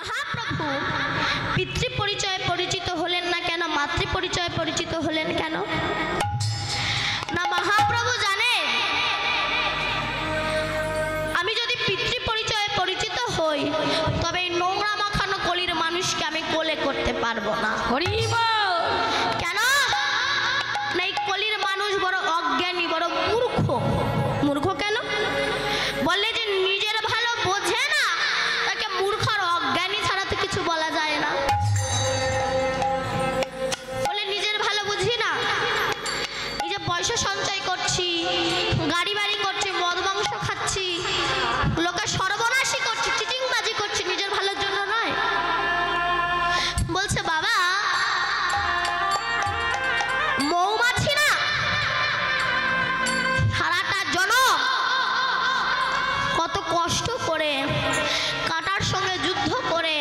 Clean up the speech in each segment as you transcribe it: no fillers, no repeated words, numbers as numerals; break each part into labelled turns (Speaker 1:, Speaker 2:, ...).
Speaker 1: মহাপ্রভু পিতৃ পরিচয়ে পরিচিত হলেন না কেন, মাতৃ পরিচয়ে পরিচিত হলেন কেন? না, মহাপ্রভু জানে আমি যদি পিতৃ পরিচয়ে পরিচিত হই তবে এই নোংরা মাখানো কলির মানুষকে আমি কোলে করতে পারবো না। কেন? না, এই কলির মানুষ বড় অজ্ঞানী, বড় মূর্খ। মূর্খ কেন? বললে যে নিজের ভালো বোঝে না, তাকে মূর্খ আর অজ্ঞানী ছাড়া তো কিছু বলা যায় না। বলে নিজের ভালো বুঝি না, এই যে পয়সা সঞ্চয় করছি, গাড়ি বাড়ি করছি, মদ মাংস খাচ্ছি, লোকে সর্বনাশী করছি, চিটিংবাজি করছি, নিজের ভালোর জন্য নয়। বলছে বাবা, মৌমাছি না সারাটা জনম কত কষ্ট করে কাঁটার সঙ্গে যুদ্ধ করে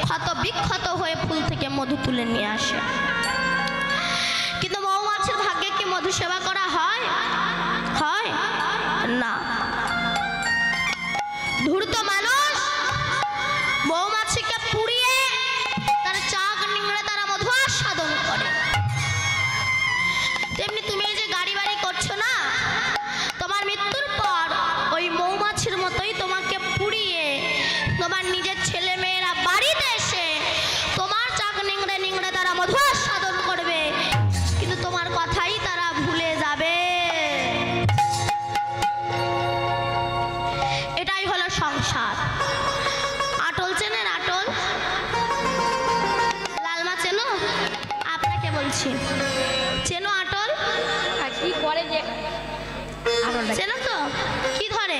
Speaker 1: ক্ষত বিক্ষত হয়ে ফুল থেকে মধু তুলে নিয়ে আসে, কিন্তু মৌমাছির ভাগ্যে কি মধু সেবা করা হয়? হয় না। ধূর্ত মানুষ মৌমাছিকে পুড়িয়ে তার চাক নিংড়ে তারা মধু আস্বাদন করে। তেমনি তুমি এই যে গাড়ি বাড়ি করছো না, তোমার মৃত্যুর পর ওই মৌমাছির মতোই তোমাকে পুড়িয়ে তোমার নিজের ছেলে মেয়েরা বাড়িতে এসে তোমার চাক নিংড়ে নিংড়ে তারা মধু আস্বাদন করবে, কিন্তু তোমার কথাই তারা ভুলে যাবে। এটাই হলো সংসার। আটল চেনেন? আটল লালমা চেনো? আপনাকে বলছি, চেনো আটল?
Speaker 2: কি করে যে
Speaker 1: চেনো তো? কি ধরে?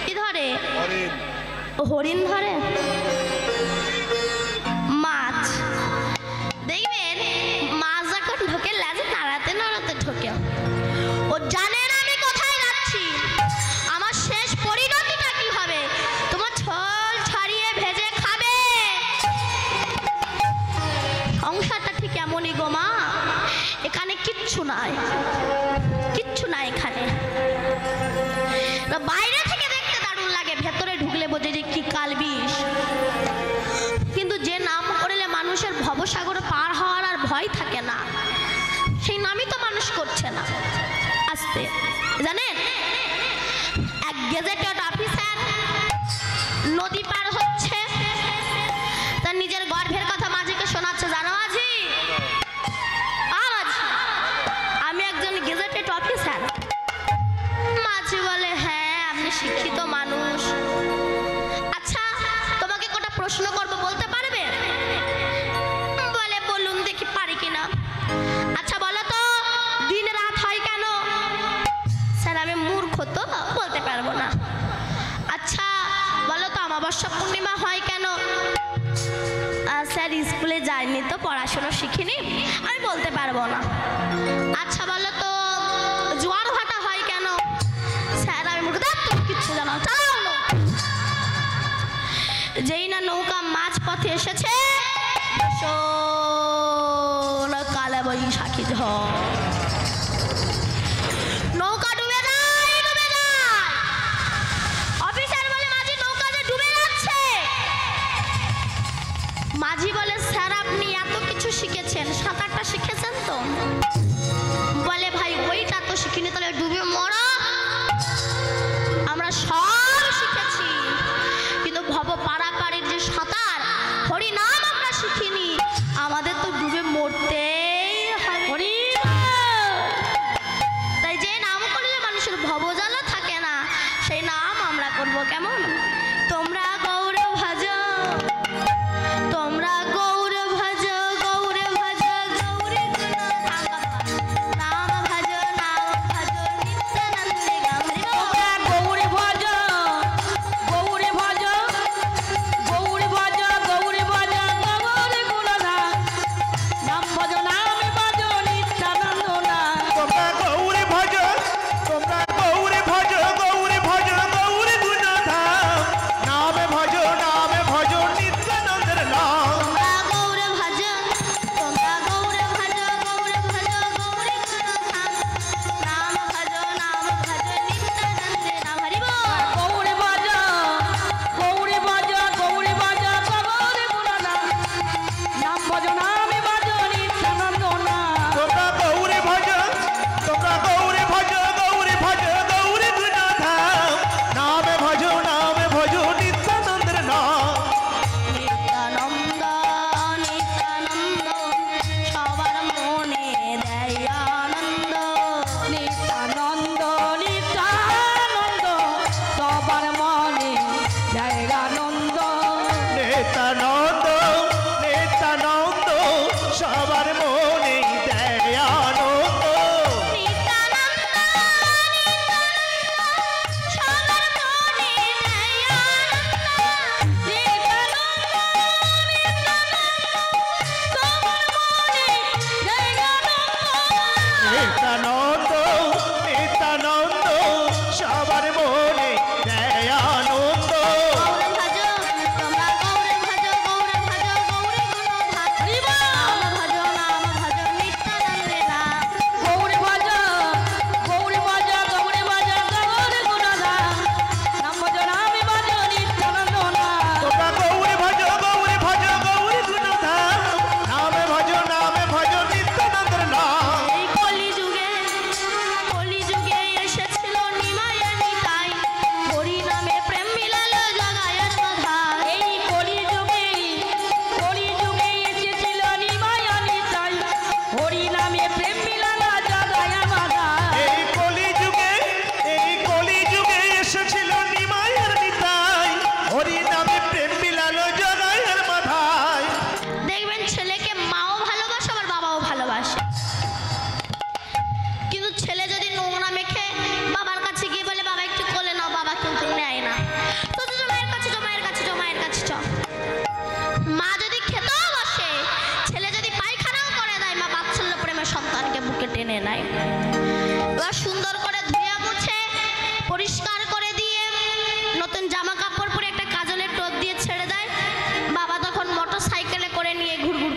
Speaker 1: কি ধরে? হরিণ ধরে, মাছ। দেখবেন মাছ যখন ঢোকে লেজে নাড়াতে নাড়াতে ঢোকে। ও জানে না আমি কোথায় যাচ্ছি, আমার শেষ পরিণতিটা কি হবে। তোমার ঝোল ছাড়িয়ে ভেজে খাবে। সংসারটা ঠিক এমনই গো মা, এখানে কিচ্ছু নাই, কিচ্ছু নাই এখানে। বাইরে থেকে দেখতে দারুণ লাগে, ভেতরে ঢুকলে বোঝে যে কি কালবিষ। কিন্তু যে নাম করলে মানুষের ভবসাগর পার হওয়ার আর ভয় থাকে না, সেই নামই তো মানুষ করছে না। আস্তে জানেন, এক গেজেটেড অফিসার নদী পার হচ্ছে, তার নিজের গর্ভের কথা মাঝিকে শোনাচ্ছে। জানো মাঝি, আমি একজন গেজেটেড অফিসার। মাঝি বলে, হ্যাঁ আপনি শিক্ষিত মানুষ। আচ্ছা তোমাকে কটা প্রশ্ন করবো, বলতে পারবে? বলে বলুন দেখি পারি কিনা। আচ্ছা বলো তো দিন রাত হয় কেন? স্যার আমি মূর্খ তো বলতে পারবো না। আচ্ছা বলো তো অমাবস্যা পূর্ণিমা হয় কেন? স্যার স্কুলে যাইনি তো, পড়াশোনা শিখিনি, আমি বলতে পারবো না। আচ্ছা বলো তো জোয়ার ভাটা হয় কেন? স্যার আমি মূর্খ, তুমি কিচ্ছু জানো, চালাও না। যেই না নৌকা মাঝ পথে এসেছে, কালা বৈশাখী ঝড়, নৌকা ডুবে যায়, ডুবে যায়। অফিসার বলে, মাঝি নৌকা যে ডুবে যাচ্ছে। মাঝি বলে, স্যার আপনি এত কিছু শিখেছেন, সাঁতারটা শিখেছেন তো? বলে, ভাই ওইটা তো শিখিনি, তাহলে ডুবে মরা। আমরা সব শিখেছি, কিন্তু ভব পারাপারের যে সাঁতার, হরিনাম আমরা শিখিনি। আমাদের তো ডুবে মরতেই হয়।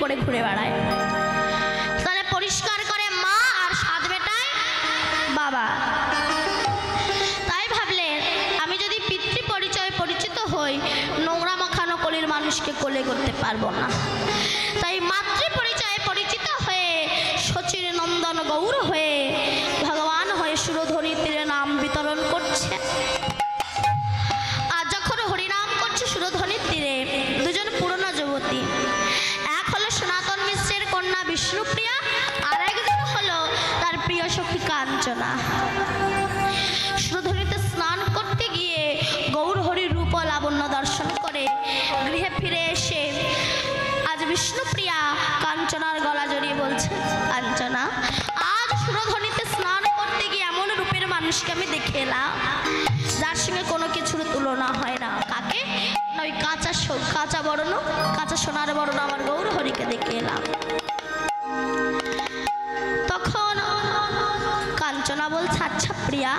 Speaker 1: পরে ঘুরে বেড়ায়, তাহলে পরিষ্কার করে মা আর সাত বেটায় বাবা। তাই ভাবলে আমি যদি পিতৃ পরিচয় পরিচিত হই, নোংরা মাখানো কলির মানুষকে কোলে করতে পারবো না। তাই মাতৃ পরিচয়ে পরিচিত হয়ে শচীর নন্দন গৌর হয়ে ভগবান হয়ে সুরধনী তীরে নাম বিতরণ করছে। আর যখন হরিনাম করছে সুরধনীর তীরে, দুজন পুরনো যুবতী, এক হলো সনাতন মিশ্রের কন্যা বিষ্ণুপ্রিয়া, আর একজন হলো তার প্রিয় সখী কাঞ্চনা। সুরধনীতে স্নান করতে গিয়ে গৌর হরির রূপ ও লাবণ্য দর্শন করে গৃহে ফিরে এসে আজ বিষ্ণুপ্রিয়া কাঞ্চনার গলা জড়িয়ে বলছে, কাঞ্চনা, আজ সুরধনীতে স্নান করতে গিয়ে এমন রূপের মানুষকে আমি দেখে এলাম যার সঙ্গে কোনো কিছুর তুলনা হয় না। কাকে? ওই কাঁচা বর্ণ, কাঁচা সোনার বর্ণ আমার গৌর হরিকে দেখে এলাম। তখন কাঞ্চনা বলছে, আচ্ছা প্রিয়া,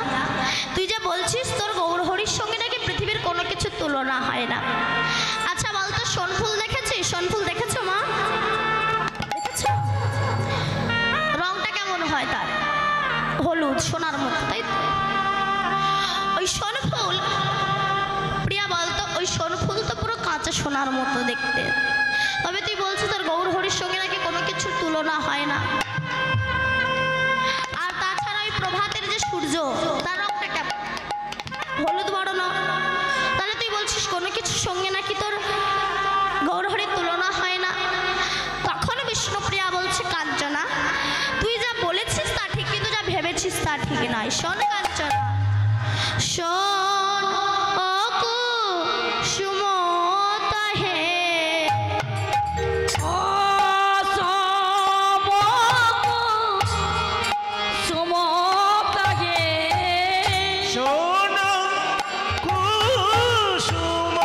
Speaker 1: তুই যে বলছিস তোর গৌর হরির সঙ্গে নাকি পৃথিবীর কোনো কিছু তুলনা হয় না, আচ্ছা বলতো সোনফুল দেখেছিস? সোনফুল দেখেছো মা? দেখেছো? রংটা কেমন হয় তার? হলুদ, সোনার মতো, তাই তো? ওই সোনফুল, প্রিয়া বলতো, ওই সোনফুল তো পুরো কাঁচা সোনার মতো দেখতে, তবে তুই বলছিস তোর গৌর হরির সঙ্গে নাকি কোনো কিছুর তুলনা হয় না। আর তাছাড়া ওই প্রভাতের যে সূর্য, তার রংটা কেমন? হলুদ বর্ণ, তাহলে তুই বলছিস কোনো কিছুর সঙ্গে নাকি তোর গৌর হরির তুলনা হয় না। তখন বিষ্ণুপ্রিয়া বলছে, কাঞ্চনা, তুই যা বলেছিস তা ঠিক, কিন্তু যা ভেবেছিস তা ঠিক নয়। শোন কাঞ্চনা, শোন ও কুসুমতা হে,
Speaker 3: শোনো কুসুমতা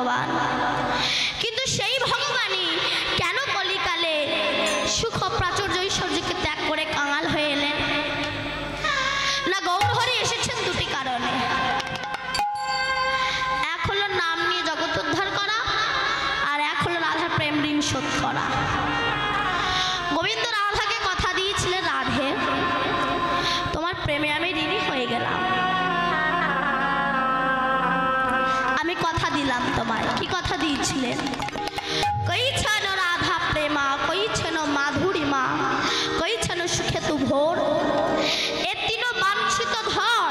Speaker 1: ভগবান, কিন্তু সেই ভগবানই কেন কলিকালে সুখ প্রাচুর্য ঐশ্বর্যকে ত্যাগ করে কাঙাল হয়ে এলেন? না, গৌরহরি এসেছেন দুটি কারণে। এক হলো নাম নিয়ে জগৎ উদ্ধার করা, আর এক হলো রাধার প্রেম ঋণ শোধ করা। গোবিন্দ রাধাকে কথা দিয়েছিলেন, রাধে তোমার প্রেমে আমি ঋণী হয়ে গেলাম, আমি কথা দিলাম তোমায়। কি কথা দিয়েছিলেন? কইছেন রাধা প্রেমা, কইছেন মাধুরীমা, কইছেন সুখে তু ভোর, এ তিন বাঞ্ছিত ধর,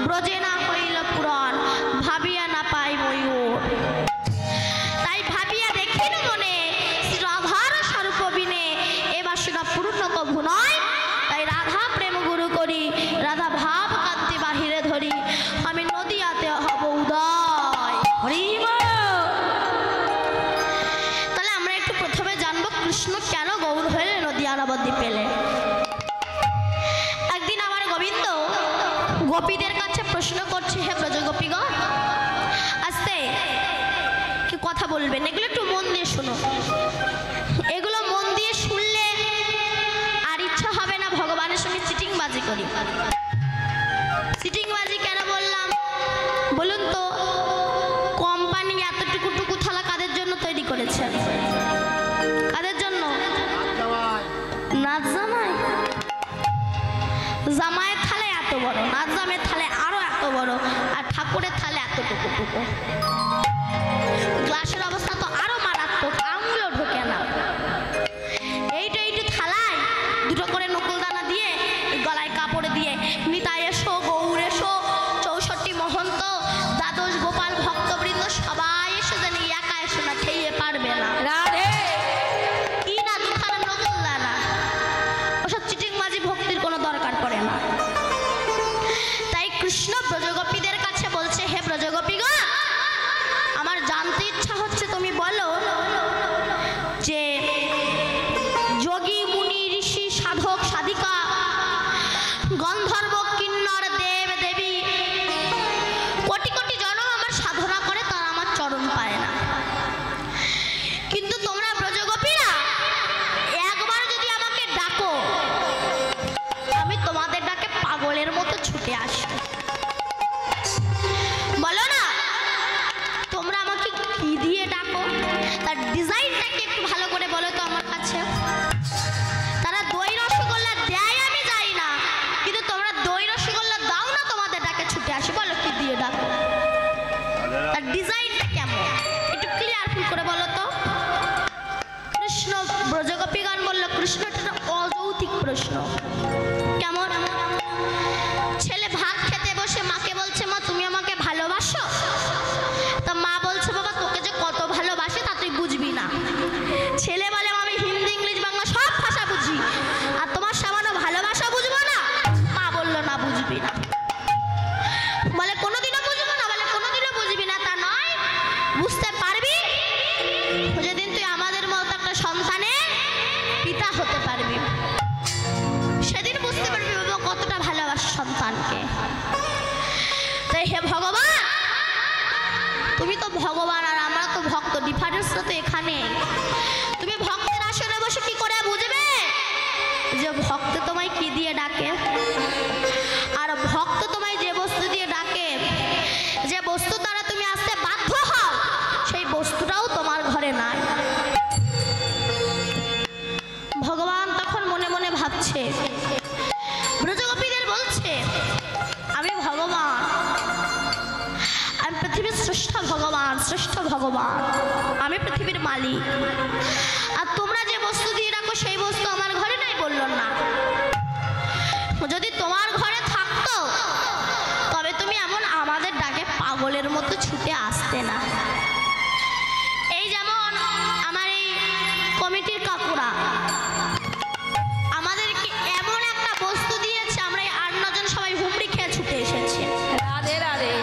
Speaker 1: ব্রজে না হইল পুরাণ, ভাবিয়া না পাই ময়ূর। তাই ভাবিয়া দেখিন মনে শ্রী রাধার স্বরূপ বিনে, এ বাসনা পূর্ণ কভু নয়। তাই রাধা প্রেম গুরু করি, রাধা ভাব কান্তি বাহিরে ধরি, আমি নদিয়াতে হব উদয়। তাহলে আমরা একটু প্রথমে জানবো কৃষ্ণ কেন গৌর হয়ে নদিয়ার অবধি পেলে। একদিন আমার গোবিন্দ গোপীদের কাছে প্রশ্ন করছে, হে ব্রজ গোপীগণ, আস্তে কি কথা বলবেন, এগুলো একটু মন দিয়ে শোনো। এগুলো মন দিয়ে শুনলে আর ইচ্ছা হবে না ভগবানের সঙ্গে চিটিংবাজি করি। চিটিংবাজি কেন বললাম বলুন তো? কোম্পানি এতটুকু টুকু থালা কাদের জন্য তৈরি করেছে? কাদের জন্য? নাচ জামাই। জামাইয়ের থালে এত বড়, নাচ জামের থালে আরো এত বড়, আর ঠাকুরের থালে এতটুকু টুকু। গ্লাসের অবস্থা তো আরো মারাত্মক, আঙুলও ঢোকে না। এইটা থালায় দুটো করে নকুলদানা দিয়ে, গলায় কাপড় দিয়ে, নিতাই এসো, গৌর এসো, 64 মহন্ত, দ্বাদশ গোপাল ভক্তবৃন্দ সবাই এসে জানি, একা এসো না, খেয়ে পারবে না। রাধে কি না দুখানা নকুলদানা, ওসব চিটিংবাজি ভক্তির কোনো দরকার পড়ে না। তাই কৃষ্ণ ব্রজগোপীদের কাছে বলছে, হে ব্রজগোপীগণ, আমার জানতে ইচ্ছা হচ্ছে, তুমি বলো যে যোগী মুনি ঋষি সাধক সাধিকা গন্ধর্ব কিন্নর দেব দেবী কোটি কোটি জনম আমার সাধনা করে, তারা আমার চরণ পায় না, কিন্তু তোমরা ব্রজগোপীরা একবার যদি আমাকে ডাকো, আমি তোমাদের ডাকে পাগলের মতো ছুটে আসবো। বলো না তোমরা আমাকে কি দিয়ে ডাকো, তার ডিজাইনটাকে একটু ভালো করে বলো তো আমার কাছে। তারা দই রসগোল্লা দেয় আমি যাই না, কিন্তু তোমরা দই রসগোল্লা দাও না, তোমাদের ডাকে ছুটে আসি। বলো কি দিয়ে ডাকো, তার ডিজাইনটা কেমন, একটু ক্লিয়ারফুল করে বলো তো। কৃষ্ণ ব্রজগোপীগণ বলল, কৃষ্ণ এটা অযৌক্তিক প্রশ্ন। কেমন? ছেলে ভাত খেতে বসে মাকে বলছে, মা তুমি আমাকে ভালোবাসো? তা মা বলছে, বাবা তোকে যে কত ভালোবাসি তা তুই বুঝবি না। ছেলে বলে, আমি হিন্দি ইংলিশ বাংলা সব ভাষা বুঝি, আর তোমার সামান্য ভালোবাসা বুঝবো না? মা বললো, না বুঝবি না। বলে কোনোদিনও বুঝবো না? বলে কোনোদিনও বুঝবি না। তা নয়, বুঝতে পারবি যেদিন তুই আমাদের মতো একটা সন্তানের পিতা হতে পারবি, সেদিন বুঝতে পারবি বাবা কতটা ভালোবাসা সন্তানকে। তাই হে ভগবান, তুমি তো ভগবান আর আমরা তো ভক্ত, ডিফারেন্সটা তো এখানে। তুমি ভক্তের আসনে বসে কি করে বুঝবে যে ভক্ত তোমায় কি দিয়ে ডাকে? আর ভক্ত তোমায় যে বস্তু দিয়ে ডাকে, যে বস্তু দ্বারা তুমি আসতে বাধ্য হও, সেই বস্তুটাও তোমার ঘরে নাই। ভগবান তখন মনে মনে ভাবছে, ব্রজগোপীদের বলছে, আমি ভগবান, আমি পৃথিবীর শ্রেষ্ঠ ভগবান, শ্রেষ্ঠ ভগবান, আমি পৃথিবীর মালিক, আর তোমরা যে বস্তু দিয়ে রাখো সেই বস্তু আমার ঘরে নাই। বলল না, যদি তোমার ঘরে থাকতো তবে তুমি এমন আমাদের ডাকে পাগলের মতো ছুটে আসতে না। এই যেমন আমার এই কমিটির কাকুরা আমাদেরকে এমন একটা বস্তু দিয়েছে, আমরা এই 8-9 জন সবাই হুমড়ি খেয়ে ছুটে এসেছি।
Speaker 2: রাধে রাধে।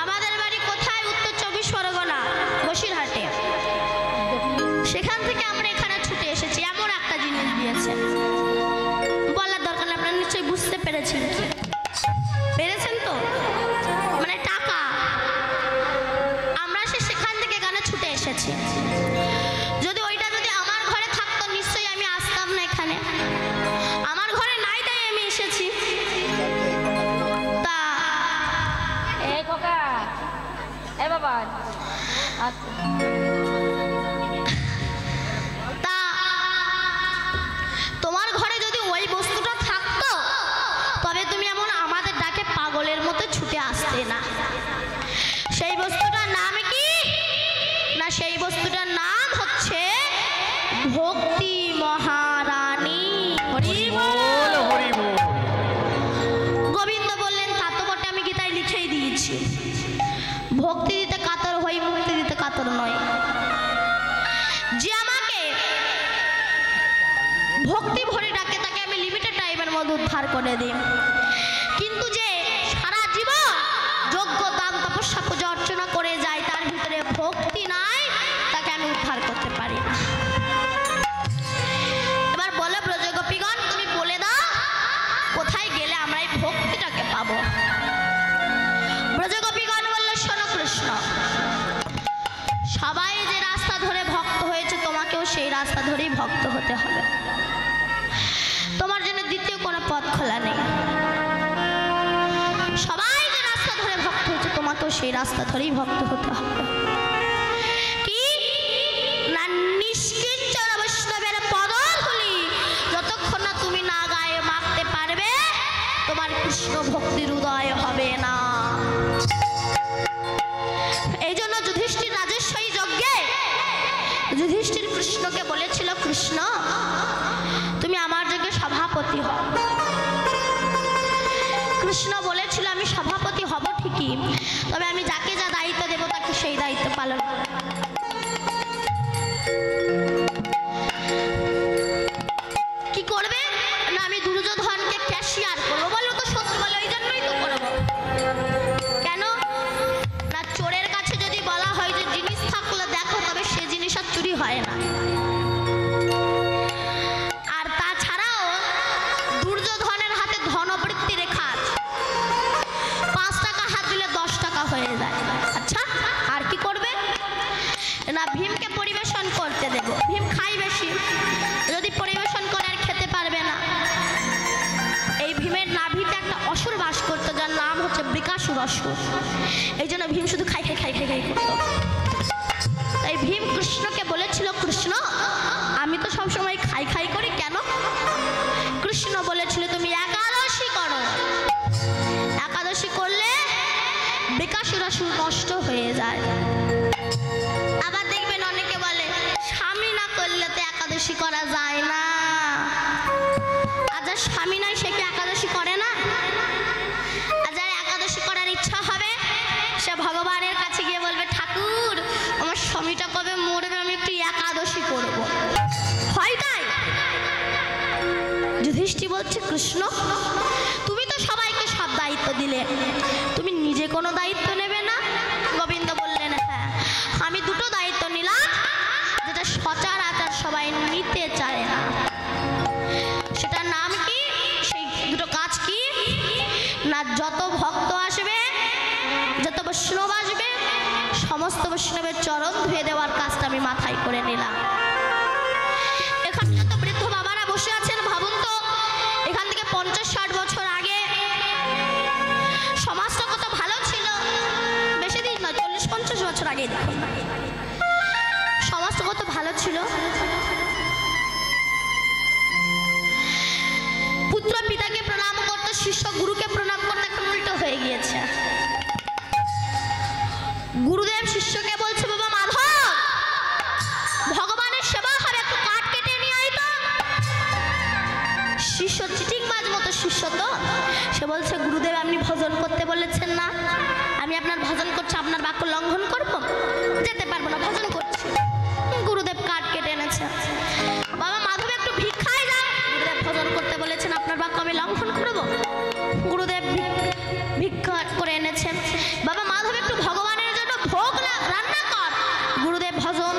Speaker 1: আমাদের বাড়ি কোথায়? উত্তর 24 পরগনা, বসিরহাটে। সেখান থেকে আমরা এখানে ছুটে এসেছি, এমন একটা জিনিস দিয়েছে। বলার দরকার নেই, আপনারা নিশ্চয়ই বুঝতে পেরেছেন। কি পেরেছেন তো? মানে টাকা। আমরা সেখান থেকে
Speaker 2: আচ্ছা
Speaker 1: তা তোমার ঘরে যদি ওই বস্তুটা থাকতো তবে তুমি এমন আমাদের ডাকে পাগলের মতো ছুটে আসতে না। সেই বস্তুটার নাম কি না, সেই বস্তুটার নাম হচ্ছে ভক্তি মহারানী। হরি বল।
Speaker 3: হরি বল।
Speaker 1: গোবিন্দ বললেন তা তো বটে, আমি গীতায় লিখেই দিয়েছি, ভক্তি দিতে কাতর হই, মুক্তি দিতে কাতর নয়। যে আমাকে ভক্তি ভরে ডাকে তাকে আমি লিমিটেড টাইমের মধ্যে উদ্ধার করে দিই, কিন্তু যে সারা জীবন যজ্ঞ দান তপস্যা পূজা অর্চনা করে যায় তার ভিতরে ভক্তি নাই, তাকে আমি উদ্ধার করতে পারি না। এবার বলে ব্রজগোপীগণ তুমি বলে দাও কোথায় গেলে আমরা এই ভক্তিটাকে পাবো। ব্রজগোপীগণ বললে শোনো কৃষ্ণ, সবাই যে রাস্তা ধরে ভক্ত হয়েছে তোমাকেও সেই রাস্তা ধরেই ভক্ত হতে হবে, তোমার জন্য দ্বিতীয় কোনো পথ খোলা নেই। সবাই যে রাস্তা ধরে ভক্ত হয়েছে তোমাকেও সেই রাস্তা ধরেই ভক্ত হতে হবে। কি না, নিষ্কিঞ্চন বৈষ্ণবের পদধূলি যতক্ষণ না তুমি না গায়ে মাখতে পারবে তোমার কৃষ্ণ ভক্তির উদয় হবে না। এই জন্য যুধিষ্ঠির রাজস্বী যজ্ঞে যুধিষ্ঠির কৃষ্ণকে বলেছিল কৃষ্ণ তুমি আমার যজ্ঞে সভাপতি হও। কৃষ্ণ বলেছিল আমি সভাপতি হব ঠিকই, তবে আমি যাকে যা দায়িত্ব দেব তাকে সেই দায়িত্ব পালন করব। কি করবে না, আমি দুর্যোধনকে ক্যাশিয়ার করবো। বলো তো সত্যি বলো, এই জন্যই তো করবো। কেন না, চোরের কাছে যদি বলা হয় যে জিনিস থাকলে দেখো, তবে সে জিনিস আর চুরি হয় না। আর তাছাড়াও দুর্যোধনের হাতে ধনবৃত্তি রেখা আছে, 5 টাকা হাত দিলে 10 টাকা হয়ে যায়। আচ্ছা আর কি করবে না, ভীমকে পরিবেশন করতে দেব। ভীম খাই বেশি, যদি পরিবেশন করে আর খেতে পারবে না। এই ভীমের নাভিতে একটা অসুর বাস করতো যার নাম হচ্ছে বৃকাসুর অসুর। এই জন্য ভীম শুধু খাই খাই খাই খাই খাই করতো। তাই ভীম কৃষ্ণকে বলেছিল কৃষ্ণ আমি তো সবসময় খাই খাই করি কেন? কৃষ্ণ বলেছিল তুমি একাদশী করো, একাদশী করলে বৃকাসুর অসুর নষ্ট হয়ে যায়। আবার দেখবেন অনেকে বলে স্বামী না করলে তো একাদশী করা যায় না। আর যার স্বামী নাই সে কি একাদশী করে না? আর যার একাদশী করার ইচ্ছা হবে সে ভগবানের কাছে গিয়ে বলবে ঠাকুর আমার স্বামীটা কবে মরবে, আমি একটু একাদশী করব। হয় তাই? যুধিষ্ঠির বলছে কৃষ্ণ তুমি তো সবাইকে সব দায়িত্ব দিলে, তুমি নিজে কোনো দায়িত্ব নেবে না? গোবিন্দ বললেন হ্যাঁ, আমি দুটো দায়িত্ব নিলাম যেটা সচরাচর সবাই নিতে চায় না। সেটার নাম কি, সেই দুটো কাজ কি না, যত ভক্ত আসবে যত বৈষ্ণব আসবে সমস্ত বৈষ্ণবের চরণ ধুয়ে দেওয়ার কাজটা আমি মাথায় করে নিলাম। এখানে যত বৃদ্ধ বাবারা বসে আছেন ভাবুন তো, এখান থেকে 50-60 বছর আগে সমাজটা কত ভালো ছিল। বেশি দিন নয়, 40-50 বছর আগে দেখুন সমাজটা কত ভালো ছিল। পুত্র পিতাকে প্রণাম করতে, শিষ্য গুরুকে প্রণাম করতে, এখন উল্টো হয়ে গিয়েছে। গুরুদেব শিষ্যকে বলছে বাবা মাধব ভগবানের সেবা হবে, একটু কাঠ কেটে নিয়ে আয় তো। শিষ্য চিটিংবাজ মতো শিষ্য তো, সে বলছে গুরুদেব আপনি ভজন করতে বলেছেন না, আমি আপনার ভজন করছি, আপনার বাক্য লঙ্ঘন করব? যেতে পারবো না, ভজন করছি। গুরুদেব কাঠ কেটে এনেছে। বাবা মাধব একটু ভিক্ষায় যান, গুরুদেব ভজন করতে বলেছেন, আপনার বাক্য আমি লঙ্ঘন করব? গুরুদেব ভিক্ষা করে এনেছেন। বাবা মাধব একটু ভগবানের জন্য ভোগ রান্না কর, গুরুদেব ভজন।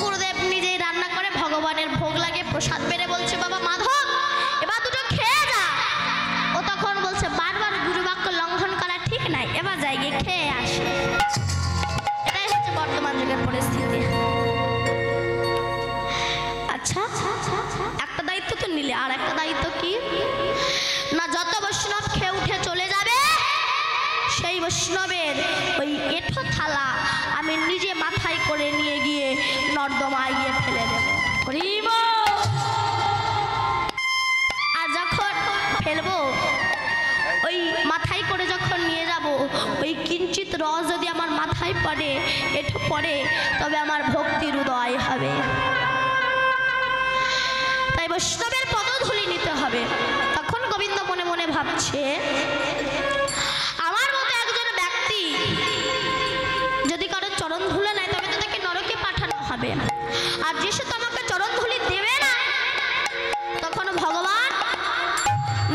Speaker 1: গুরুদেব নিজেই রান্না করে ভগবানের ভোগ লাগে, প্রসাদ বেড়ে বলছে বাবা মাধব এবার দুটো খেয়ে যা। ও তখন বলছে বারবার গুরু বাক্য লঙ্ঘন করা ঠিক নাই, এবার যাই গিয়ে খেয়ে আসে। এটাই হচ্ছে বর্তমান যুগের পরিস্থিতি। আচ্ছা একটা দায়িত্ব তো নিলে, আর একটা দায়িত্ব কি না, যত বৈষ্ণব খেয়ে উঠে চলে যাবে সেই বৈষ্ণবের ওই এঁঠো থালা আমি নিজে করে নিয়ে গিয়ে নর্দমায় গিয়ে ফেলে দেবো। আর যখন ফেলবো ওই মাথায় করে যখন নিয়ে যাব, ওই কিঞ্চিত রস যদি আমার মাথায় পড়ে, এঠো পড়ে, তবে আমার ভক্তির উদয় হবে। তাই বৈষ্ণবের পদধূলি নিতে হবে। তখন গোবিন্দ মনে মনে ভাবছে, আমার মতো একজন ব্যক্তি যদি কারো চরণ ধুলো নেয়, তবে তো তাকে নরকে পাঠানো হবে। আর যে সে তো আমাকে চরণ ধুলি দেবে না, তখন ভগবান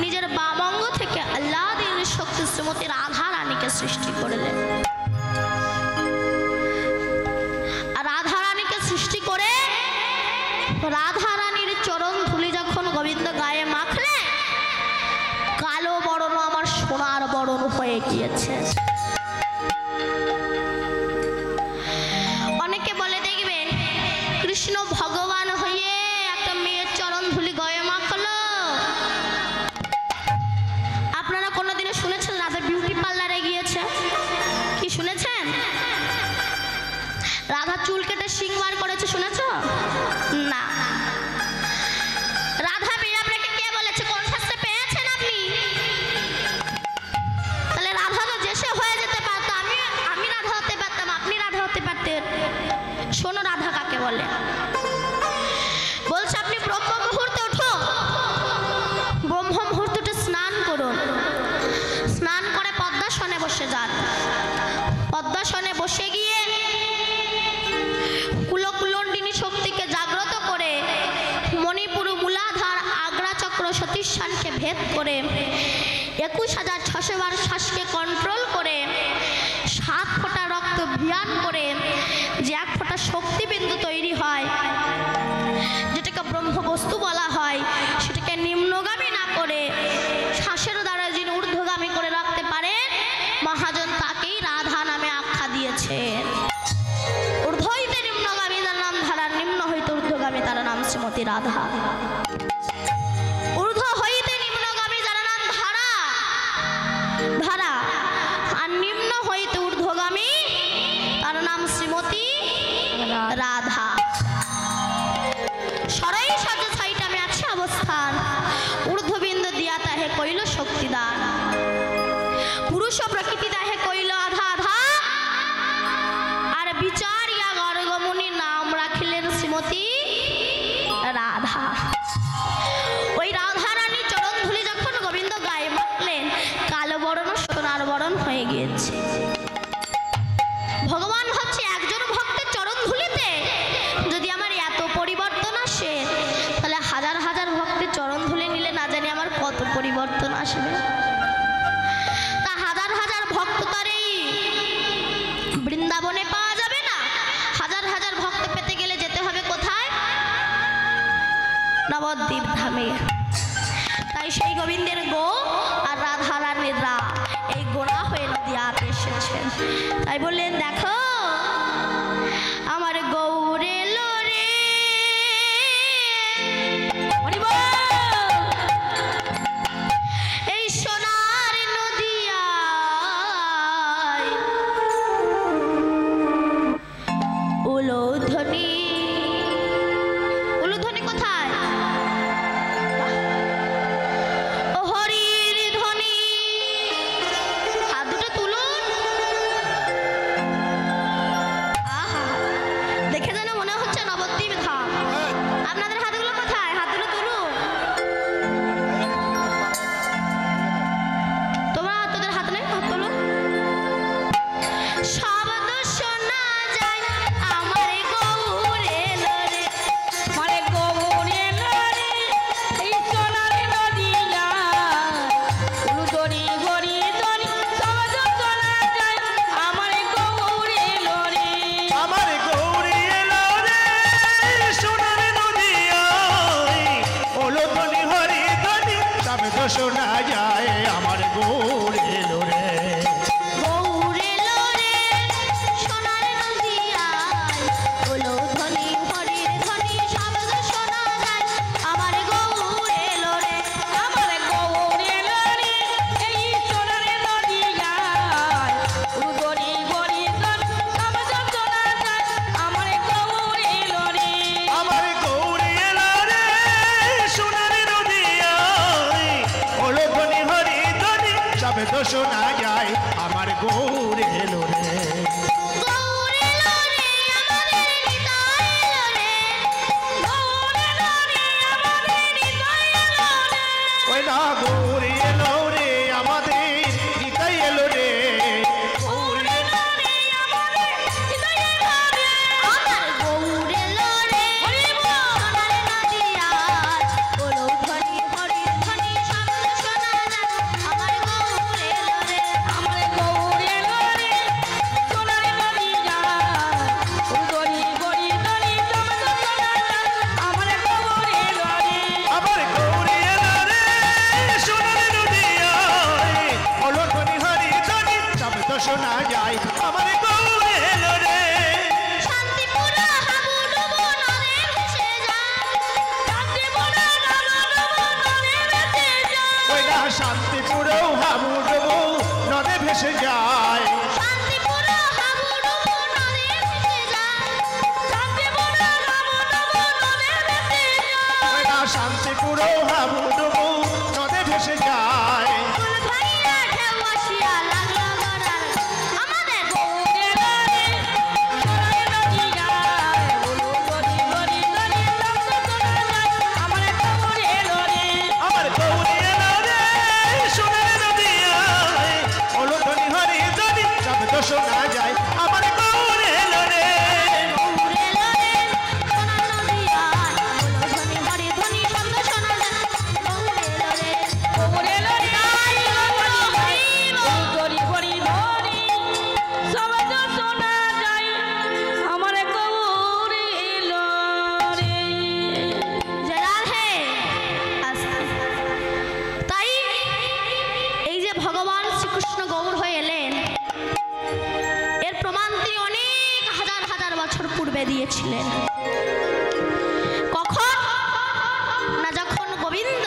Speaker 1: নিজের বাম অঙ্গ থেকে আল্লাহ দিনের শক্তি শ্রীমতী রাধা রানীকে সৃষ্টি করলেন। রাধা রানীকে সৃষ্টি করে রাধা রানীর চরণ ধুলি যখন গোবিন্দ গায়ে মাখলে, কালো বরণ আমার সোনার বরণ হয়ে গিয়েছে। অনেকে বলে দেখবেন কৃষ্ণ ভগবান হয়ে একটা মেয়ের চরণ ধুলি গায়ে মাখলো। আপনারা কোনোদিনও শুনেছেন রাধা বিউটি পার্লারে গিয়েছে? কি শুনেছেন? রাধা চুল কেটে সিং বার করেছে, শুনেছ? না। রাধা বীর আপনাকে কে বলেছে? কোন শাস্ত্রে পেয়েছেন আপনি? তাহলে রাধা তো যে সে হয়ে যেতে পারত, আমি রাধা হতে পারতাম, আপনি রাধা হতে পারতেন। শোনো রাধা কাকে বলে। বলছে আপনি ব্রহ্ম মুহূর্তে উঠো, ব্রহ্ম মুহূর্তে উঠে স্নান করুন, স্নান করে পদ্মাসনে বসে যান। পদ্মাসনে বসে গিয়ে কুলকুলণ্ডিনী শক্তিকে জাগ্রত করে মণিপুর মূলাধার আগ্রা চক্র সতীশানকে ভেদ করে 21,600 বার শ্বাসকে কন্ট্রোল করে 7 ফোঁটা রক্ত বিয়ান করে যে 1 ফোঁটা শক্তিবিন্দু তৈরি হয়, যেটাকে ব্রহ্মবস্তু বলা হয়, সেটাকে নিম্নগামী না করে শ্বাসের দ্বারা যিনি ঊর্ধ্বগামী করে রাখতে পারে, মহাজন তাকেই রাধা নামে আখ্যা দিয়েছেন। ঊর্ধ্ব হইতে নিম্নগামী তার নাম ধারা, নিম্ন হইতে ঊর্ধ্বগামী তার নাম শ্রীমতী রাধা। ঊর্ধ্ব হইতে নিম্নগামী যার নাম ধারা, ধারা, আর নিম্ন হইতে ঊর্ধ্বগামী তার নাম শ্রীমতী রাধা। সরাই সাজে সাইটা আমি আছে অবস্থান, ঊর্ধ্ববিন্দু দিয়া তাহে কইল শক্তিদান, পুরুষ প্রকৃতি তাহে কইল আধা আধা, আর বিচারিয়া গর্গমুনি নাম রাখিলেন শ্রীমতী রাধা। ওই রাধা রানী চরণ ধুলি যখন গোবিন্দ গায়ে মাখলেন, কালো বরণ সোনার বরণ হয়ে গিয়েছে। ভগবান হচ্ছে একজন ভক্তের চরণ ধুলিতে যদি আমার এত পরিবর্তন আসে, তাহলে হাজার হাজার ভক্তের চরণ ধুলি নিলে না জানি আমার কত পরিবর্তন আসবে। তা হাজার হাজার ভক্ত তার এই বৃন্দাবনে পাওয়া যাবে না। হাজার হাজার ভক্ত পেতে গেলে যেতে হবে কোথায়? নবদ্বীপ ধামে। তাই সেই গোবিন্দের গো আর রাধা রানীর রা এই গোড়া হয়ে নদিয়াতে এসেছেন। তাই বললেন দেখো আমার গৌরে লোরে, এই সোনার নদিয়ায় উলুধ্বনি। উলুধ্বনি কোথায়? ও হরির ধ্বনি। হাত দুটো তুলুন। আহা, দেখে যেন মনে হচ্ছে নবদ্বীপ ধাম। আপনাদের হাতগুলো কোথায়? হাতগুলো তুলুন। তোমরা তোদের হাত নেই, হাত তুলুন। শব্দ শোনা যায় আমার গৌরে লোরে,
Speaker 2: মারে গৌরে লোরে, এই সোনার নদিয়া, উলুধ্বনি গড়ি ধ্বনি সমাজ চলা যায় আমার গৌরে লোরে।
Speaker 3: আমার গৌরী এলো রে, সোনার নদিয়ায়, উলুধ্বনি হরি ধ্বনি শব্দ শোনা যায় আমার গৌরী এলো রে।
Speaker 1: গৌরে লোরে, সোনার নদিয়ায় উলুধ্বনি হরির ধ্বনি শব্দ শোনা যায় আমার গৌরে লোরে।
Speaker 2: আমার গৌরে লোরে, এই সোনার নদিয়া, উলুধ্বনি গড়ি ধ্বনি সমাজ চলা যায় আমার
Speaker 3: তবে তো শোনা যায় আমার গৌর এলো রে।
Speaker 1: গৌর এলো রে, আমাদের নিতাই এলো রে। গৌর এলো রে, আমাদের নিতাই এলো রে।
Speaker 3: ওই না গৌর এলো রে, আমাদের নিতাই এলো রে।
Speaker 1: গৌর এলো রে, আমাদের নিতাই এলো রে। আমার গৌর এলো রে, সোনার নদিয়ার বলো ধ্বনি হরি ধ্বনি শব্দ শোনা যায়। আমার গৌর এলো রে,
Speaker 2: আমার গৌর এলো রে, সোনার নদিয়া, গরি গরি দলি শব্দ শোনা যায়। আমার গৌর এলো রে,
Speaker 3: আমার গৌর এলো রে, সোনার নদিয়ায় বলো ধ্বনি হরি ধ্বনি শব্দ শোনা যায়। আমার গৌর এলো রে।
Speaker 1: শান্তিপুর হাবুডুবু নদে ভেসে যায়। শান্তিপুর হাবুডুবু নদে ভেসে যায়।
Speaker 3: ওই না শান্তিপুরেও হাবুডুবু নদে ভেসে যায়।
Speaker 1: শান্তিপুর হাবুডুবু নদে ভেসে যায়। শান্তিপুর হাবুডুবু নদে ভেসে যায়।
Speaker 3: ওই না শান্তিপুরেও হাবুডুবু নদে ভেসে যায়।
Speaker 1: ফুল ভাইয়া ঢেউ আসিয়া লাগলো গড়ার। আমাদের
Speaker 2: গৌর এলো রে, সোনার নদিয়া, বলো গরি গরি দলি শব্দ শোনা যায়। আমার গৌর এলো রে,
Speaker 3: আমার গৌর এলো রে, সোনার নদিয়ায় বলো ধ্বনি হরি ধ্বনি শব্দ শোনা যায়। আমার গৌর এলো রে।
Speaker 1: গৌর এলো রে, সোনার নদিয়ায় বলো ধ্বনি হরি ধ্বনি শব্দ শোনা যায়। গৌর এলো রে,
Speaker 2: গৌর এলো রে,
Speaker 1: তাই হলো হরিব।
Speaker 2: গরি গরি দলি শব্দ শোনা যায়। আমার গৌর এলো রে।
Speaker 1: যে রাধে আস্তে। তাই এই যে ভগবান শ্রীকৃষ্ণ গৌর হয়ে এলেন, এর প্রমাণ তিনি অনেক হাজার হাজার বছর পূর্বে দিয়েছিলেন। কখন না যখন গোবিন্দ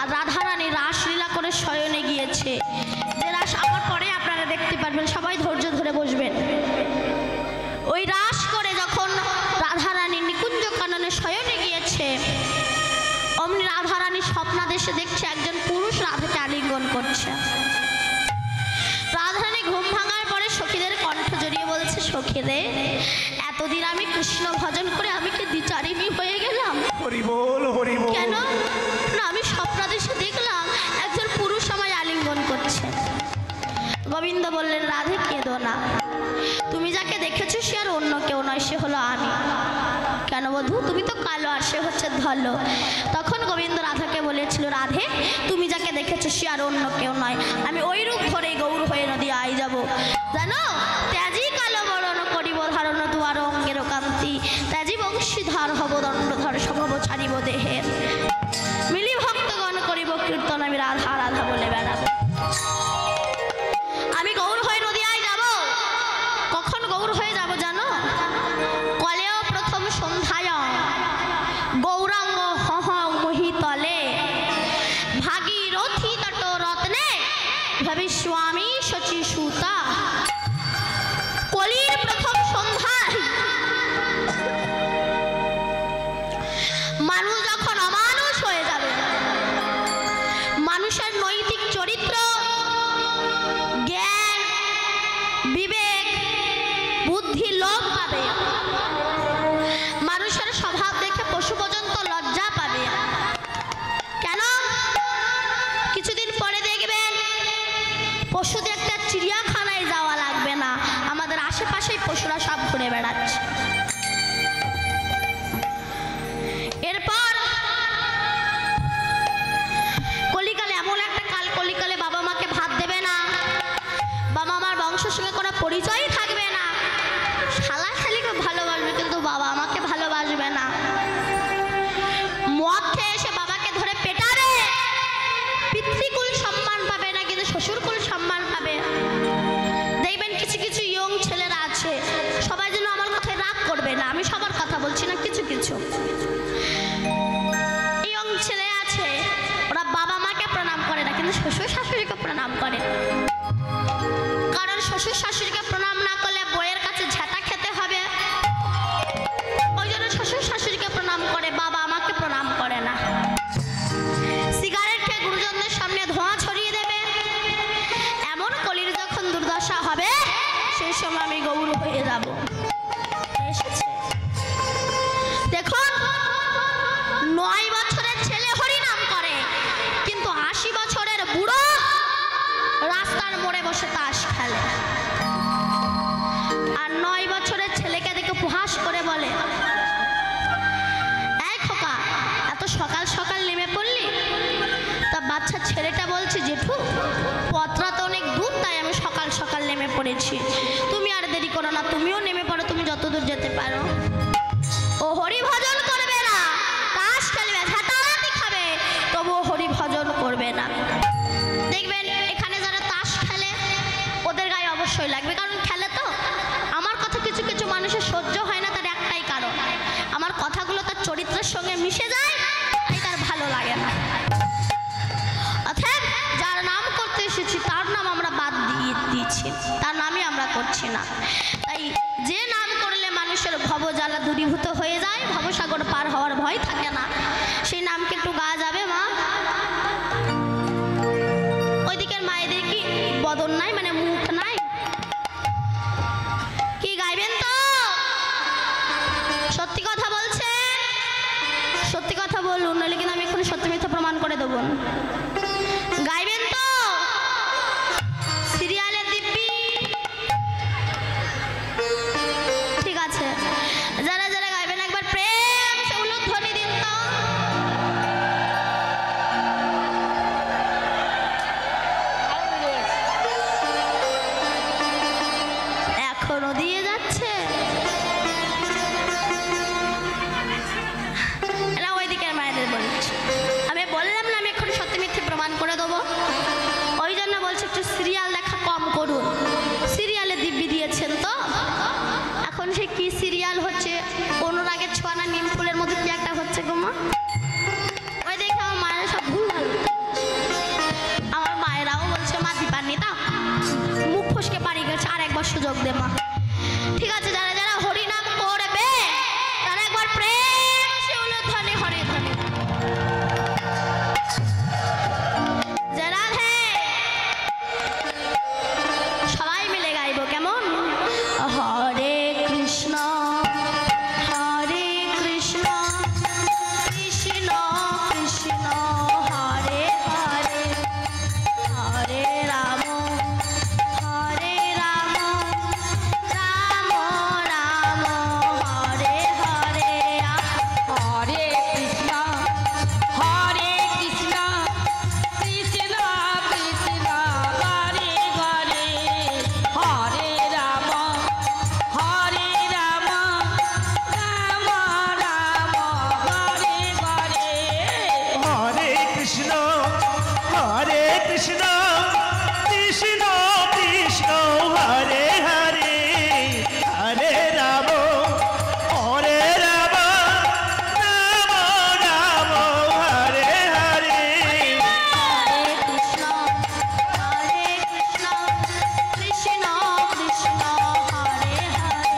Speaker 1: আর রাধারানী রাসলীলা করে শয়নে গিয়েছে। যে রাস আমার পরে আপনারা দেখতে পারবেন, সবাই ধৈর্য ধরে বসবেন। ওই রাস করে যখন রাধারানী নিকুঞ্জ কাননে শয়নে গিয়েছে, অমনি রাধারানী স্বপ্নাদেশে দেখছে একজন পুরুষ রাধাকে আলিঙ্গন করছে। রাধারানী ঘুম ভাঙার পরে সখীদের কণ্ঠ জড়িয়ে বলছে, সখীরে এতদিন আমি কৃষ্ণ ভজন করে আমি কি দ্বিচারিণী হয়ে গেলাম?
Speaker 3: হরি বল হরি বল।
Speaker 1: কেন না আমি স্বপ্নাদেশে দেখলাম একজন পুরুষ আমায় আলিঙ্গন করছে। গোবিন্দ বললেন, রাধে কেঁদো না, তুমি যাকে দেখেছো সে আর অন্য কেউ নয়, সে হলো আমি। কেন বধূ, তুমি তো কালো আর সে হচ্ছে ধল। তখন গোবিন্দ রাধাকে বলেছিল, রাধে তুমি যাকে দেখেছো সে আর অন্য কেউ নয়, আমি ওই রূপ ধরে গৌর হয়ে নদী আই যাব। জানো ত্যাজি কালো বরণ করিব ধারণ দুয়ার অঙ্গের কান্তি, ত্যাজি বংশীধর হব দণ্ডধর স্বভাব ছাড়িব দেহের, মিলি ভক্তগণ করিব কীর্তন, আমি রাধা রাধা বলে বেড়াবো। আমি গৌর হয়ে নদিয়ায় যাব। কখন গৌর হয়ে যাব জানো? কলেও প্রথম সন্ধ্যায় গৌরাঙ্গ হহ মহিতলে, ভাগীরথী তট রত্নে ভাবি স্বামী শচী সুতা। কলির প্রথম সন্ধ্যায় মানুষ যখন অমানুষ হয়ে যাবে, মানুষের নৈতিক চরিত্র, জ্ঞান, বিবেক, বুদ্ধি লোপ পাবে। মানুষের স্বভাব দেখে পশু পর্যন্ত লজ্জা পাবে। কেন? কিছুদিন পরে দেখবেন পশু দেখতে চিড়িয়াখানায় যাওয়া লাগবে না, আমাদের আশেপাশেই পশুরা সব ঘুরে বেড়াচ্ছে। এরপর কলিকালে এমন একটা কাল, কলিকালে বাবা মাকে ভাত দেবে না, বাবা মার বংশের সঙ্গে কোনো পরিচয়ই থাকবে না, শালা শালিকে ভালোবাসবে কিন্তু বাবা আমাকে ভালোবাসবে না। মদ খেয়ে এসে বাবাকে ধরে পেটাবে, পিতৃকুল সম্মান পাবে না কিন্তু শ্বশুরকুল সম্মান পাবে। দেখবেন কিছু কিছু ইয়ং ছেলেরা আছে, সবাই যেন আমার কথায় রাগ করবে না, আমি সবার কথা বলছি না, কিছু কিছু ইয়ং ছেলে আছে, ওরা বাবা মাকে প্রণাম করে না কিন্তু শ্বশুর শাশুড়িকে প্রণাম করে। কারণ শ্বশুর শাশুড়িকে প্রণাম না করলে বইয়ের কাছে ঝেঁটা খেতে হবে, ওই জন্য শ্বশুর শাশুড়িকে প্রণাম করে, বাবা আমাকে প্রণাম করে না। সিগারেট খেয়ে গুরুজনদের সামনে ধোঁয়া ছড়িয়ে দেবে, বাচ্চা ছেলেটা বলছে, জেঠু পথটা তো অনেক দূর, তাই আমি সকাল সকাল নেমে পড়েছি। তুমি আর দেরি করো না, তুমিও নেমে পড়ো, তুমি যতদূর যেতে পারো। ও হরি ভজন করবে না, তাস খেলবে, ঝাঁটারাতি খাবে, তবুও হরি ভজন করবে না। দেখবেন এখানে যারা তাস খেলে ওদের গায়ে অবশ্যই লাগবে, কারণ খেলে তো। আমার কথা কিছু কিছু মানুষের সহ্য হয় না, তার একটাই কারণ, আমার কথাগুলো তার চরিত্রের সঙ্গে মিশে যায়, তাই তার ভালো লাগে না। অতএব যার নাম করতে এসেছি তার নাম আমরা বাদ দিয়ে দিয়েছি, তার নামই আমরা করছি না। তাই যে নাম করলে মানুষের ভবজ্বালা দূরীভূত হয়ে যায়, ভবসাগর পার হওয়ার ভয় থাকে না, সেই নামকে একটু গাওয়া যাবে মা? ওইদিকের মায়েদের কি বদন নাই, মানে মুখ নাই? কি গাইবেন তো? সত্যি কথা বলছে, সত্যি কথা বলুন, নইলে কিন্তু আমি এক্ষুনি সত্যি মিথ্যা প্রমাণ করে দেবো। গাইবেন তো? সিরিয়ালের দিব্যি? ঠিক আছে, যারা যারা গাইবেন একবার প্রেম সে উলুধ্বনি দিন তো। এখনো দিয়ে যাচ্ছে না? ওইদিকের মায়েদের বলছি, আমি বললাম না আমি এখন সত্যি মিথ্যে প্রমাণ করে দেবো, ওই জন্য বলছি একটু সিরিয়াল দেখা কম করুন। সিরিয়ালে দিব্যি দিয়েছেন তো, এখন সে কি সিরিয়াল হচ্ছে, অনুরাগের ছোঁয়া না নিম ফুলের মধ্যে কি একটা হচ্ছে গো মা? ওই দেখে আমার মায়েরা সব ভুল ভাল, আমার মায়েরাও বলছে মা দীপান্বিতা তা মুখ ফসকে পাড়ি গেছে, আর একবার সুযোগ দে মা। ঠিক আছে, যারা যারা হরি নাম করবে তারা একবার প্রেম সে উলুধ্বনি হরি ধ্বনি। যারা সবাই মিলে গাইবো, কেমন? হরে কৃষ্ণ হরে কৃষ্ণ কৃষ্ণ কৃষ্ণ হরে হরে, হরে রাম হরে রাম রাম রাম হরে হরে।
Speaker 2: হরে কৃষ্ণ হরে কৃষ্ণ কৃষ্ণ কৃষ্ণ হরে হরে, হরে রাম হরে রাম রাম রাম হরে হরে।
Speaker 3: হরে কৃষ্ণ কৃষ্ণ কৃষ্ণ হরে হরে, হরে রাম রাম রাম হরে হরে।
Speaker 1: হরে কৃষ্ণ কৃষ্ণ কৃষ্ণ হরে হরে,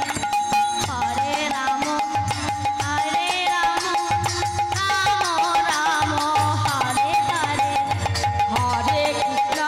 Speaker 1: হরে রাম রাম রাম হরে হরে।
Speaker 2: হরে কৃষ্ণ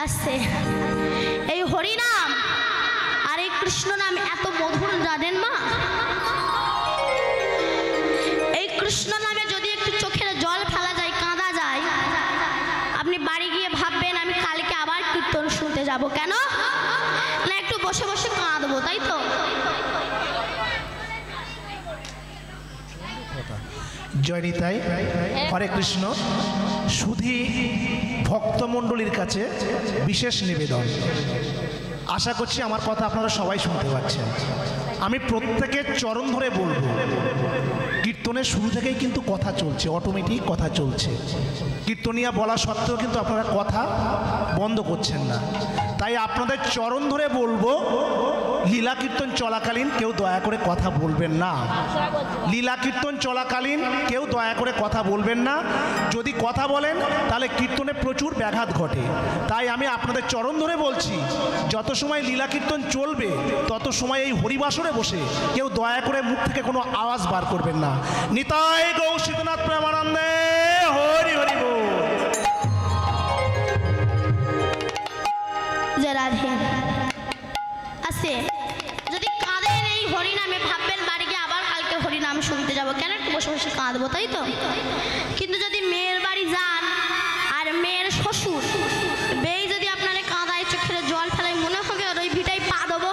Speaker 1: আসছে। এই হরিনাম আর এই কৃষ্ণ নাম এত মধুর জানেন মা? এই কৃষ্ণ নামে যদি একটু চোখের জল ফেলা যায়, কাঁদা যায়, আপনি বাড়ি গিয়ে ভাববেন আমি কালকে আবার কীর্তন শুনতে যাব। কেন না, একটু বসে বসে কাঁদবো, তাই তো?
Speaker 3: জয় নিতাই, হরে কৃষ্ণ। সুধী ভক্তমণ্ডলীর কাছে বিশেষ নিবেদন, আশা করছি আমার কথা আপনারা সবাই শুনতে পাচ্ছেন। আমি প্রত্যেকের চরণ ধরে বলবো, কীর্তনের শুরু থেকেই কিন্তু কথা চলছে, অটোমেটিক কথা চলছে। কীর্তনিয়া বলা সত্ত্বেও কিন্তু আপনারা কথা বন্ধ করছেন না। তাই আপনাদের চরণ ধরে বলবো, লীলা কীর্তন চলাকালীন কেউ দয়া করে কথা বলবেন না। লীলা কীর্তন চলাকালীন কেউ দয়া করে কথা বলবেন না। যদি কথা বলেন তাহলে কীর্তনে প্রচুর ব্যাঘাত ঘটে। তাই আমি আপনাদের চরণ ধরে বলছি, যত সময় লীলা কীর্তন চলবে তত সময় এই হরিবাসরে বসে কেউ দয়া করে মুখ থেকে কোনো আওয়াজ বার করবেন না। নিতাই গৌর সীতানাথ প্রেমানন্দে হরি হরি বল।
Speaker 1: যে রাধে আছে, যদি কাঁদেন এই হরিনামে ভাববেন বাড়ি গিয়ে আবার কালকে হরিনাম শুনতে যাব, কেন একটু বসে বসে কাঁদবো, তাই তো? কিন্তু যদি মেয়ের বাড়ি যান আর মেয়ের শ্বশুর বেই যদি আপনারা কাঁদায় চোখের জল ফেলায়, মনে হবে আর ওই ভিটাই পা দেবো?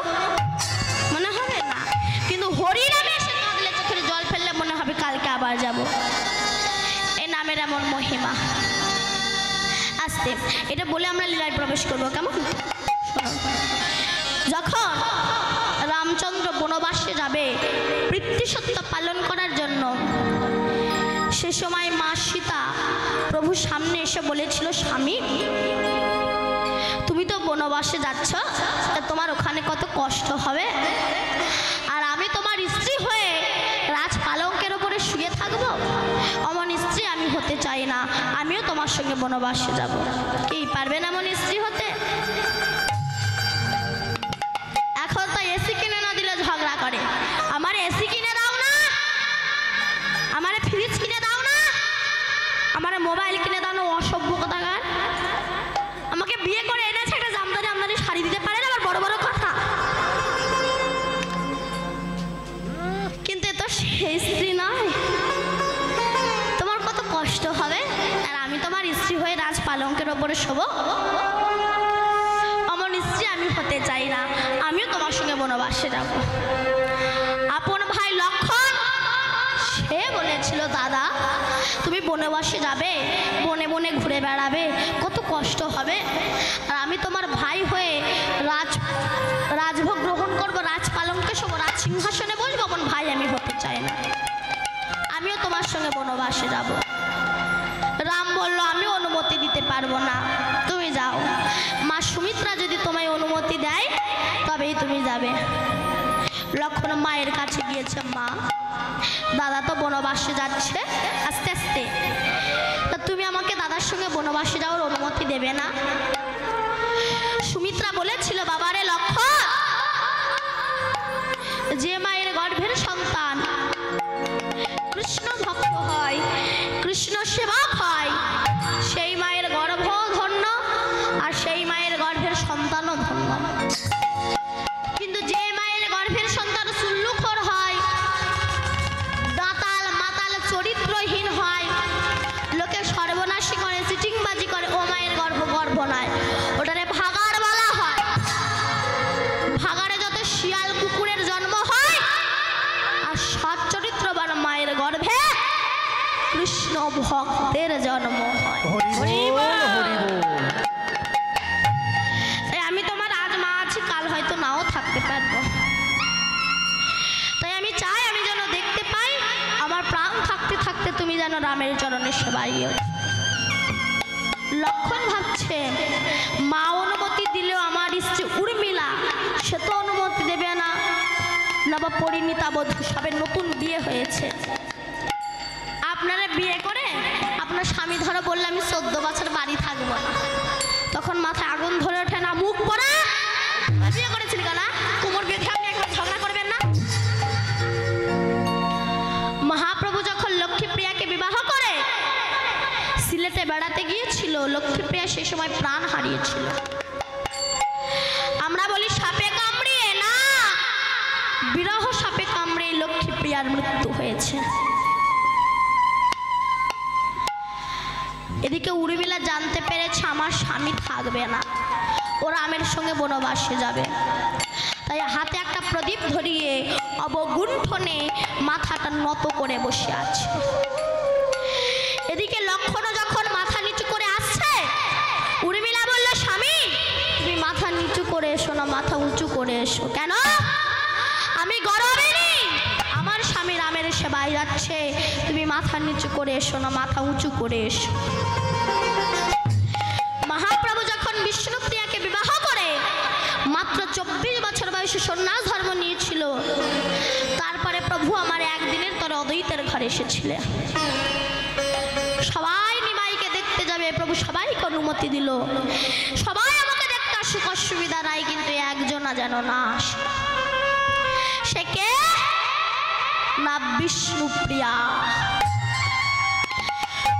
Speaker 1: মনে হবে না। কিন্তু হরিনামে এসে কাঁদলে চোখের জল ফেললে মনে হবে কালকে আবার যাব। এই নামের এমন মহিমা। আসতে এটা বলে আমরা লীলায় প্রবেশ করবো, কেমন? যখন রামচন্দ্র বনবাসে যাবে পিতৃসত্য পালন করার জন্য, সে সময় মা সীতা প্রভুর সামনে এসে বলেছিল, স্বামী তুমি তো বনবাসে যাচ্ছ, তা তোমার ওখানে কত কষ্ট হবে, আর আমি তোমার স্ত্রী হয়ে রাজ পালঙ্কের ওপরে শুয়ে থাকবো? অমন স্ত্রী আমি হতে চাই না, আমিও তোমার সঙ্গে বনবাসে যাব। কি পারবেন এমন স্ত্রী হতে? এখন তো এসি কিনে না দিলে ঝগড়া করে, আমার এসি কিনে দাও না, আমার ফ্রিজ কিনে দাও না, আমার মোবাইল কিনে দাও না। অসভ্য কোথাকার, আমাকে বিয়ে করে এনেছে একটা জামদানি আমদানি শাড়ি দিতে পারে না, আবার বড় বড় কথা। কিন্তু এ তো সেই স্ত্রী নয়, তোমার কত কষ্ট হবে, আর আমি তোমার স্ত্রী হয়ে রাজ পালঙ্কের ওপরে শোবো? অমন স্ত্রী আমি হতে চাই না, আমিও তোমার সঙ্গে বনবাসে যাব। আপন ভাই লক্ষণ সে বলেছিল, দাদা তুমি বনবাসে যাবে, বনে বনে ঘুরে বেড়াবে, কত কষ্ট হবে, আর আমি তোমার ভাই হয়ে রাজভোগ গ্রহণ করবো, রাজ পালঙ্কে শোবো, রাজ সিংহাসনে বসবো, অমন ভাই আমি হতে চাই না, আমিও তোমার সঙ্গে বনবাসে যাব। রাম বলল, আমি অনুমতি দিতে পারবো না, তুমি যাও। মা সুমিত্রা যদি তোমায় অনুমতি দেয় তবেই তুমি যাবে। লক্ষণ মায়ের কাছে গিয়েছে, মা দাদা তো বনবাসে যাচ্ছে আস্তে আস্তে, তা তুমি আমাকে দাদার সঙ্গে বনবাসে যাওয়ার অনুমতি দেবে না? সুমিত্রা বলেছিল, বাবারে লক্ষণ, যে মায়ের গর্ভের সন্তান কৃষ্ণ ভক্ত হয়, কৃষ্ণ সেবক হয়, সেই মায়ের গর্ভ ধন্য, আর সেই মায়ের গর্ভের সন্তানও ধন্য। কিন্তু যে মায়ের গর্ভের সন্তান সুল্লুখর হয়, দাঁতাল মাতাল চরিত্রহীন হয়, লোকে সর্বনাশী করে, চিটিংবাজি করে, ও মায়ের গর্ভ গর্ভ নয়, ওটারে ভাগাড় বলা হয়। ভাগাড়ে যত শিয়াল কুকুরের জন্ম হয়, আর সৎ চরিত্রবান মায়ের গর্ভে কৃষ্ণ ভক্তের জন্ম হয়।
Speaker 3: হরি বল, হরি বল।
Speaker 1: তাই আমি তোমার আজ মা আছি, কাল হয়তো নাও থাকতে পারবো। তাই আমি চাই আমি যেন দেখতে পাই আমার প্রাণ থাকতে থাকতে তুমি যেন রামের চরণে সেবাইও। লক্ষণ ভাবছে, মা অনুমতি দিলেও আমার স্ত্রী উর্মিলা সে তো অনুমতি দেবে না, নব পরিণীতা বধূ, সবে নতুন বিয়ে হয়েছে। আপনারা বিয়ে করে আপনার স্বামী ধরে বললে আমি 14 বছর বাড়ি থাকবো না, তখন মাথায় আগুন ধরে ওঠে না? মুখ পড়া বিয়ে করেছিলি না, কোমর বেঁধে আপনি একবার ঝগড়া করবেন না? মহাপ্রভু যখন লক্ষ্মীপ্রিয়াকে বিবাহ করে সিলেটে বেড়াতে গিয়েছিল, লক্ষ্মীপ্রিয়া সে সময় প্রাণ হারিয়েছিল। উর্মিলার মৃত্যু হয়েছে। এদিকে উর্মিলা জানতে পেরেছে আমার স্বামী থাকবে না, ও রামের সঙ্গে বনবাসে যাবে। তাই হাতে একটা প্রদীপ ধরিয়ে অবগুণ্ঠনে মাথাটা নত করে বসে আছে। এদিকে লক্ষণ যখন মাথা নিচু করে আসছে, উর্মিলা বলল, স্বামী তুমি মাথা নিচু করে এসো না, মাথা উঁচু করে এসো। কেন? আমি গরবিনী, আমার স্বামী রামের সেবায় যাচ্ছে, তুমি মাথা নিচু করে এসো না, মাথা উঁচু করে এসো। মহাপ্রভু যখন বিষ্ণুপ্রিয়াকে বিবাহ করে মাত্র 24 বছর বয়সে সন্ন্যাস ধর্ম নিয়েছিল, তারপরে প্রভু আমার একদিনের তরে অদ্বৈতের ঘরে এসেছিলেন। সবাই নিমাইকে দেখতে যাবে, প্রভু সবাইকে অনুমতি দিল, সবাই আমাকে দেখতে আসুক, অসুবিধা নাই, কিন্তু একজনা যেন না আসে। সে কে? না বিষ্ণুপ্রিয়া।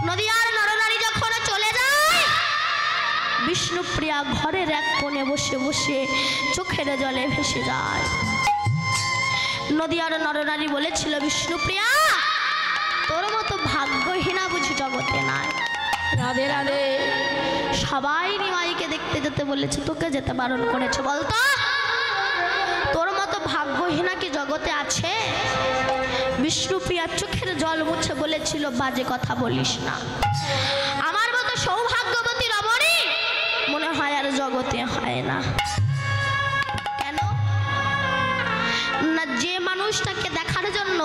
Speaker 1: নদিয়ার নরনারী যখন চলে যায়, বিষ্ণুপ্রিয়া ঘরের এক কোণে বসে বসে চোখের জলে ভেসে যায়। নদিয়ার নরনারী বলেছিল, বিষ্ণুপ্রিয়া তোর মতো ভাগ্যহীনা বুঝি জগতে নাই।
Speaker 2: রাধে রাধে।
Speaker 1: সবাই নিমাইকে দেখতে যেতে বলেছে, তোকে যেতে বারণ করেছে, বলতো তোর মতো ভাগ্যহীনা কি জগতে আছে? বিষ্ণুপ্রিয়া চোখের জল মুছে বলেছিল, বাজে কথা বলিস না, আমার মতো সৌভাগ্যবতী রমণী মনে হয় আর জগতে হয় না। কেন না, যে মানুষটাকে দেখার জন্য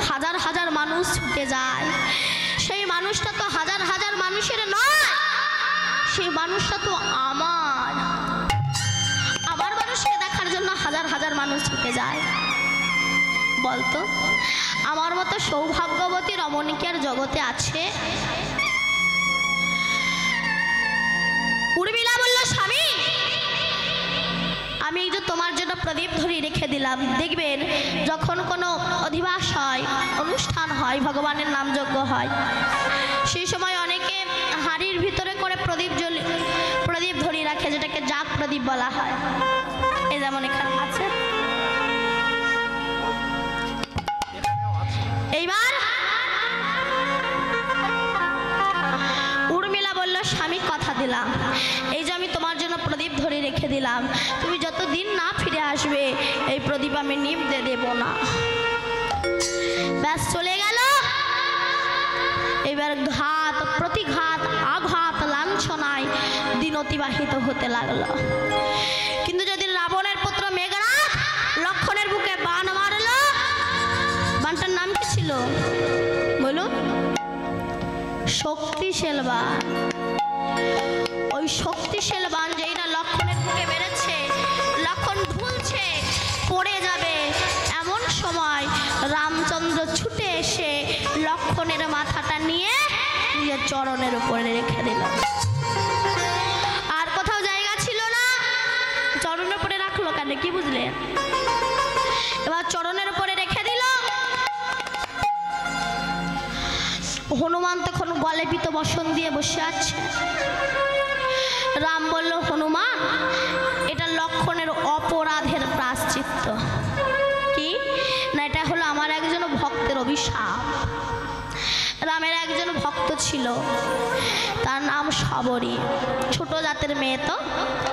Speaker 1: হাজার হাজার মানুষ ছুটে যায়, সেই মানুষটা তো হাজার হাজার মানুষের নয়, সেই মানুষটা তো আমার। আমার মানুষকে দেখার জন্য হাজার হাজার মানুষ ছুটে যায়। বলতো আমার মতো সৌভাগ্যবতী রমণী কি আর জগতে আছে? উর্মিলা বলল, স্বামী আমি এই যে তোমার জন্য প্রদীপ ধরে রেখে দিলাম, দেখবেন যখন কোনো অধিবাস হয়, অনুষ্ঠান হয়, ভগবানের নামযজ্ঞ হয়, সেই সময় অনেকে হাঁড়ির ভিতরে করে প্রদীপ ধরিয়ে রাখে, যেটাকে জাগ প্রদীপ বলা হয়। এই যেমন এখানে আছে। এইবার উর্মিলা বলল, স্বামী কথা দিলাম, এই যে আমি তোমার জন্য প্রদীপ ধরে রেখে দিলাম, তুমি যতদিন না ফিরে আসবে এই প্রদীপ আমি নিভতে দেব না। ব্যাস চলে গেল। এবার ঘাত প্রতিঘাত আঘাত লাঞ্ছনায় দিন অতিবাহিত হতে লাগলো। কিন্তু যদি রাবণের পুত্র মেঘনাদ লক্ষণের বুকে বাণ মারল, বাণটার নাম কি ছিল বলুন? শক্তিশাল বাণ। ওই শক্তিশাল বাণ যেই না লক্ষণের বুকে বেড়েছে, লক্ষণ ঝুলছে, পড়ে যাবে, এমন সময় রামচন্দ্র ছুটে এসে লক্ষণের মাথাটা নিয়ে নিজের চরণের উপরে রেখে দিল। আর কোথাও জায়গা ছিল না, চরণের উপরে রাখলো কেন কি বুঝলেন? এবার চরণের উপরে রেখে দিল। হনুমান তখন গলে পিত বসন দিয়ে বসে আছে। রাম বলল, হনুমান এটা লক্ষণের অপরাধের প্রায়শ্চিত্ত। কি না, এটা হলো আমার একজন ভক্তের অভিশাপ। রামের একজন ভক্ত ছিল, তার নাম শবরী, ছোট জাতের মেয়ে, তো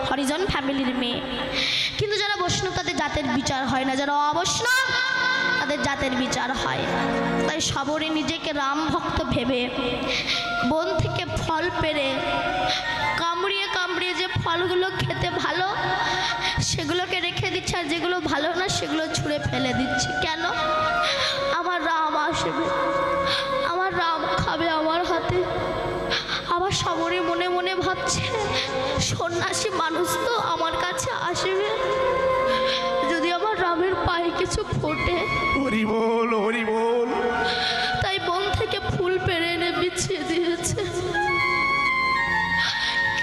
Speaker 1: হরিজন ফ্যামিলির মেয়ে, কিন্তু যারা বৈষ্ণব তাদের জাতের বিচার হয় না, যারা অবৈষ্ণব তাদের জাতের বিচার হয়। তাই শবরী নিজেকে রাম ভক্ত ভেবে বন থেকে ফল পেড়ে কামড়িয়ে কামড়িয়ে যে ফলগুলো খেতে ভালো সেগুলোকে রেখে দিচ্ছে, আর যেগুলো ভালো না সেগুলো ছুঁড়ে ফেলে দিচ্ছে। কেন? আমার রাম আসবে, আমার রাম খাবে আমার হাতে। আবার শবরী মনে মনে ভাবছে, সন্ন্যাসী মানুষ তো আমার কাছে আসবে, যদি আমার রামের পায়ে কিছু ফোটে।
Speaker 3: হরি বল, হরি বল।
Speaker 1: তাই বন থেকে ফুল পেড়ে এনে বিছিয়ে দিয়েছে।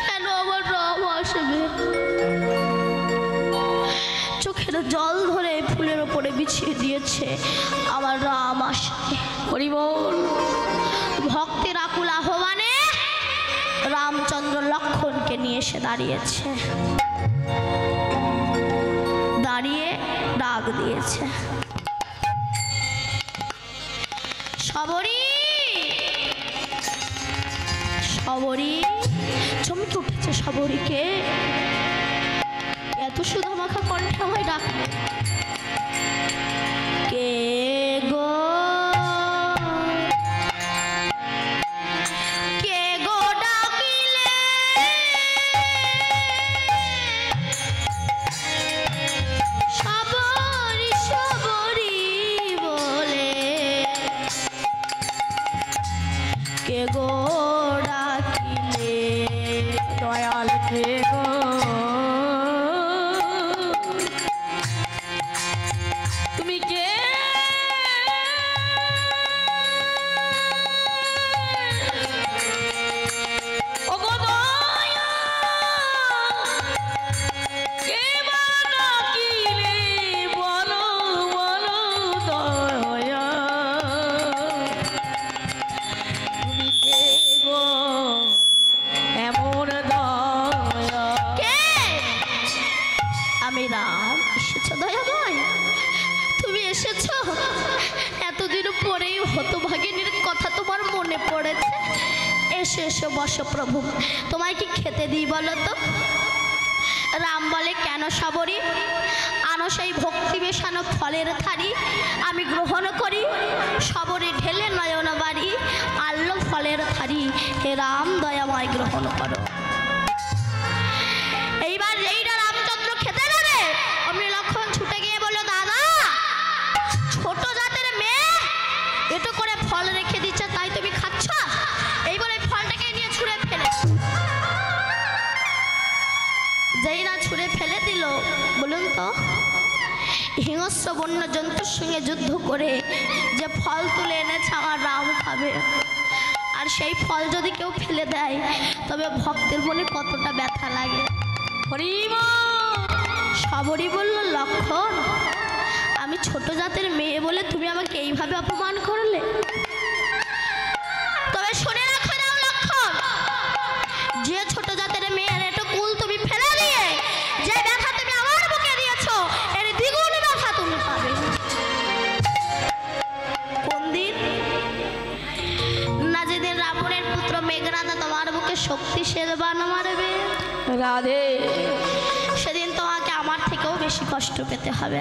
Speaker 1: কেন আমার রাম আসবে? চোখের জল ধরে ফুলের ওপরে বিছিয়ে দিয়েছে, আমার রাম আসবে। হরি বল। ভক্তের আকুল আহ্বানে রামচন্দ্র লক্ষণকে নিয়ে এসে দাঁড়িয়েছে, দাঁড়িয়ে ডাক দিয়েছে, সবরি সবরি চমকে উঠেছে সবরীকে। এত সুধা মাখা কণ্ঠে আমায় ডাকলে কে গো, কে গো ডাকিলে সবরি সবরি বলে, কে গো ডাকিলে
Speaker 2: দয়াল কে গো, তুমি কে? ও গো দয়াল, কে বা ডাকিলে বলো বলো দয়াল, তুমি কে গো এমন দয়া?
Speaker 1: কে? আমি রাম। এসেছো দয়াময়, তুমি এসেছো। এতদিন পরেই হতভাগিনীর কথা তোমার মনে পড়েছে। এসো এসো বসো প্রভু, তোমায় কি খেতে দিই বলো তো? রাম বলে কেন সবরি, আনো সেই ভক্তি মেশানো ফলের থারি, আমি গ্রহণ করি। সবরি ঢেলে নয়ন বাড়ি, আনলো ফলের থারি, হে রাম দয়াময় গ্রহণ করো। এইবার যেইটা রামচন্দ্র খেতে দেবে অমনি লক্ষণ ছুটে গিয়ে বলল দাদা, ছোট জাতের মেয়ে এটো করে ফল রেখে দিচ্ছে, তাই তুমি খাচ্ছ? এই বলে ফলটাকে নিয়ে ছুঁড়ে ফেলে, যেই না ছুঁড়ে ফেলে দিল, বলুন তো হিংস্র বন্য জন্তুর সঙ্গে যুদ্ধ করে যে ফল তুলে এনেছে আমার রাম খাবে, আর সেই ফল যদি কেউ ফেলে দেয় তবে ভক্তের মনে কতটা ব্যথা লাগে। সবরি বলল লক্ষণ, আমি ছোট জাতের মেয়ে বলে তুমি আমাকে এইভাবে অপমান করলে? তবে শুনে রাখো না লক্ষণ, যে ছোট জাতের মেয়ের একটু কুল তুমি ফেলে দিয়ে যে ব্যথা তুমি আমার বুকে দিয়েছো, এর দ্বিগুণ ব্যথা তুমি পাবে। কোন দিন? না যেদিন রাবণের পুত্র মেঘনাদ তোমার বুকে শক্তিশালী বাণ মারবে,
Speaker 2: রাধে,
Speaker 1: সেদিন তোমাকে আমার থেকেও বেশি কষ্ট পেতে হবে।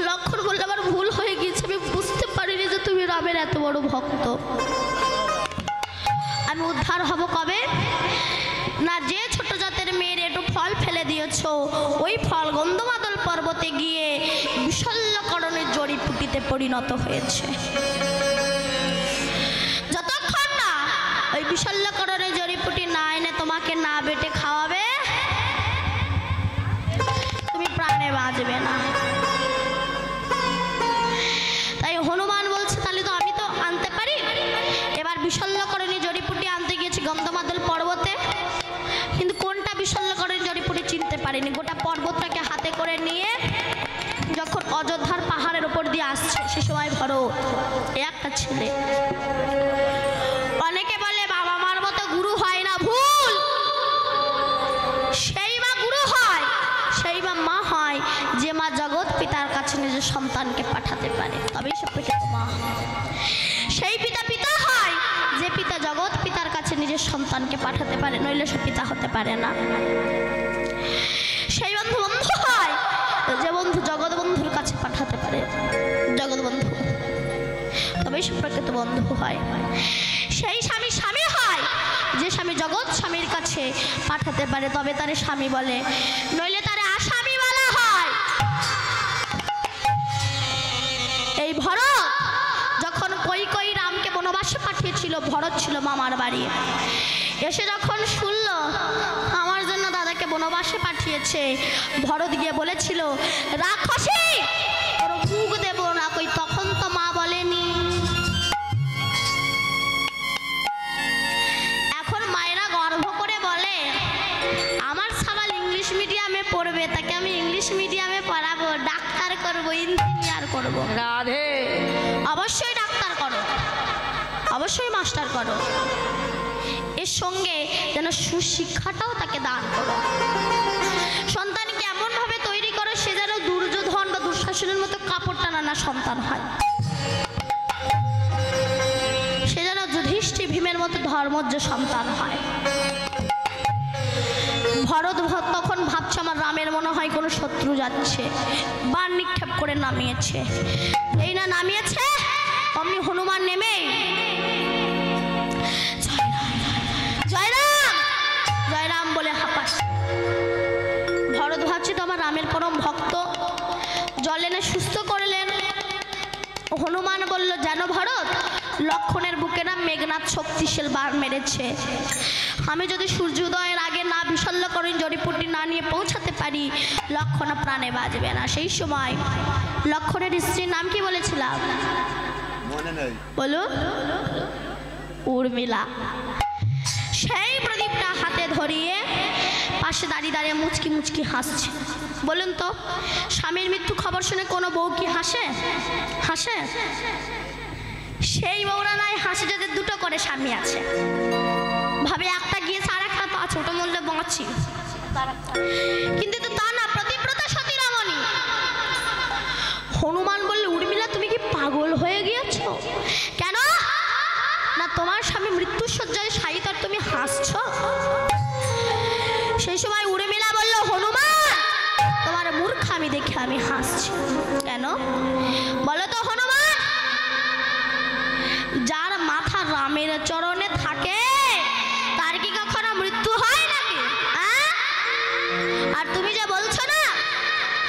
Speaker 1: লক্ষণ বললে আমার ভুল হয়ে গিয়েছে, আমি বুঝতে পারিনি যে তুমি রামের এত বড় ভক্ত। আমি উদ্ধার হব কবে? না যে ছোট জাতের মেয়ের একটু ফল ফেলে দিয়েছো, ওই ফল গন্ধমাদল পর্বতে গিয়ে বিশল্যকরণের জড়িপুটিতে পরিণত হয়েছে। যতক্ষণ না ওই বিশল্যকরণের জড়িপুটি না এনে তোমাকে না বেটে খাওয়াবে, তুমি প্রাণে বাঁচবে না। তাই হনুমান বলছে তাহলে তো আমি তো আনতে পারি। এবার বিশল্যকরণী জড়িপুটি আনতে গিয়েছি গন্ধমাদল পর্বতে, কিন্তু কোনটা বিশল্যকরণী জড়িপুটি চিনতে পারিনি। গোটা পর্বতটাকে হাতে করে নিয়ে যখন অযোধ্যার পাহাড়ের ওপর দিয়ে আসছে, সে সময় ভরত একটা ছেলে। অনেকে বলে বাবা মার মতো গুরু হয় না, ভুল। সেই মা গুরু হয়, সেই মা হয় যে মা জগৎ পিতার কাছে নিজের সন্তানকে পাঠাতে পারে, তবেই সে পিতা মা। সেই পিতা পিতা হয় যে পিতা জগৎ পিতার কাছে নিজের সন্তানকে পাঠাতে পারে, নইলে সে পিতা হতে পারে না। সেই বন্ধু বন্ধু হয় যে বন্ধু জগৎ বন্ধুর কাছে পাঠাতে পারে, জগৎ বন্ধু, তবেই সে প্রকৃত বন্ধু হয়। সেই স্বামী স্বামী হয় যে স্বামী জগৎ স্বামীর কাছে পাঠাতে পারে, তবে তারে স্বামী বলে, নইলে তারে আসামি বলা হয়। এই ভরত যখন কই রামকে বনবাসে পাঠিয়েছিল, ভরত ছিল মামার বাড়ি। এসে যখন শুনল আমার জন্য দাদাকে বনবাসে পাঠিয়েছে, ভরত গিয়ে বলেছিল রাক্ষসী ওর মুখ দেব না, কই তখন তো মা বলেনি। এখন মায়েরা গর্ব করে বলে আমার সাবাল ইংলিশ মিডিয়ামে পড়বে, তাকে আমি ইংলিশ মিডিয়ামে পড়াবো, ডাক্তার করবো, ইঞ্জিনিয়ার করবো।
Speaker 2: রাধে,
Speaker 1: অবশ্যই ডাক্তার করো, অবশ্যই মাস্টার করো, এর সঙ্গে যেন সুশিক্ষাটাও তাকে দান করো। সন্তানকে এমনভাবে তৈরি করো সে যেন দুর্যোধন বা দুঃশাসনের মতো কাপড় টানা না সন্তান হয়। মতো ধর্মজ্ঞ সন্তান হয়। ভরত তখন ভাবছে আমার রামের মনে হয় কোনো শত্রু যাচ্ছে, বাণ নিক্ষেপ করে নামিয়েছে। এই না নামিয়েছে অমনি হনুমান নেমে জয়রাম জয়রাম বলে হাঁপাস। ভরত ভাবছে তো আমার রামের পরম ভক্ত, জল এনে সুস্থ করলেন। হনুমান বলল জানো ভরত, লক্ষণের বুকে না মেঘনাথ শক্তিশাল বাণ মেরেছে। আমি যদি সূর্যোদয়ের আগে না বিশল্যকরণ জড়িপুটি না নিয়ে পৌঁছাতে পারি, লক্ষণ প্রাণে বাঁচবে না। সেই সময় লক্ষণের স্ত্রীর নাম কি বলেছিলাম
Speaker 4: মনে নেই,
Speaker 1: বলুন? উর্মিলা। সেই প্রদীপটা হাতে ধরিয়ে পাশে দাঁড়িয়ে দাঁড়িয়ে মুচকি মুচকি হাসছে। বলুন তো, স্বামীর মৃত্যু খবর শুনে কোনো বউ কি হাসে? হাসে? সেই বউরা নাই হাসে যাদের দুটো করে স্বামী আছে, ভাবে একটা গিয়েছে আর একটা তো আছে, ওটা মূল্যে বাঁচি। কিন্তু তো তা না, প্রতিব্রতা সতী রমণী। হনুমান বললে উর্মিলা তুমি কি পাগল হয়ে গিয়েছো? কেন না তোমার স্বামী মৃত্যুর শয্যায় শায়িত আর তুমি হাসছো? সেই সময় উর্মিলা বলল হনুমান তোমার মূর্খামি দেখে আমি হাসছি। কেন বলো তো হনুমান? যার মাথা রামের চরণে থাকে তার কি কখনো মৃত্যু হয় নাকি? আর তুমি যে বলছো না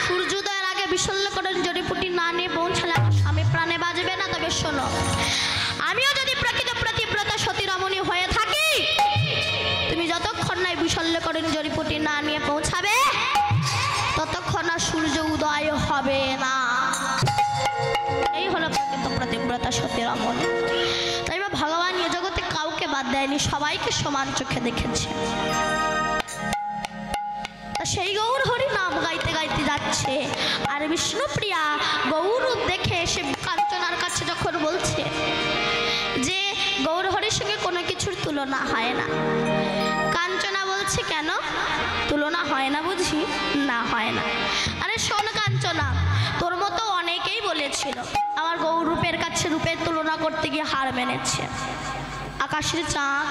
Speaker 1: সূর্যোদয়ের আগে বিশল্যকরণ জড়িপুটি না নিয়ে পৌঁছালে আমার স্বামী প্রাণে বাজবে না, তবে শোনো, আমিও যদি প্রকৃত প্রতিব্রতা সতী রমণী হয়ে থাকি, তুমি যতক্ষণ না বিশল্যকরণ জড়িপুটি না নিয়ে পৌঁছাবে ততক্ষণ না সূর্য উদয় হবে না। এই হলো প্রকৃত প্রতিব্রতা সতী রমণী। তাই বা ভগবান এ জগতে কাউকে বাদ দেয়নি, সবাইকে সমান চোখে দেখেছে। সেই গৌর হরি নাম গাইতে গাইতে যাচ্ছে, আর বিষ্ণুপ্রিয়া গৌর দেখে সে কাঞ্চনার কাছে যখন বলছে যে গৌর হরির সঙ্গে কোনো কিছুর তুলনা হয় না, কাঞ্চনা বলছে কেন তুলনা হয় না বুঝি? না হয় না। আরে শোন কাঞ্চনা, তোর মতো অনেকেই বলেছিল আমার গৌর রূপের কাছে রূপের তুলনা করতে গিয়ে হার মেনেছে। আকাশের চাঁদ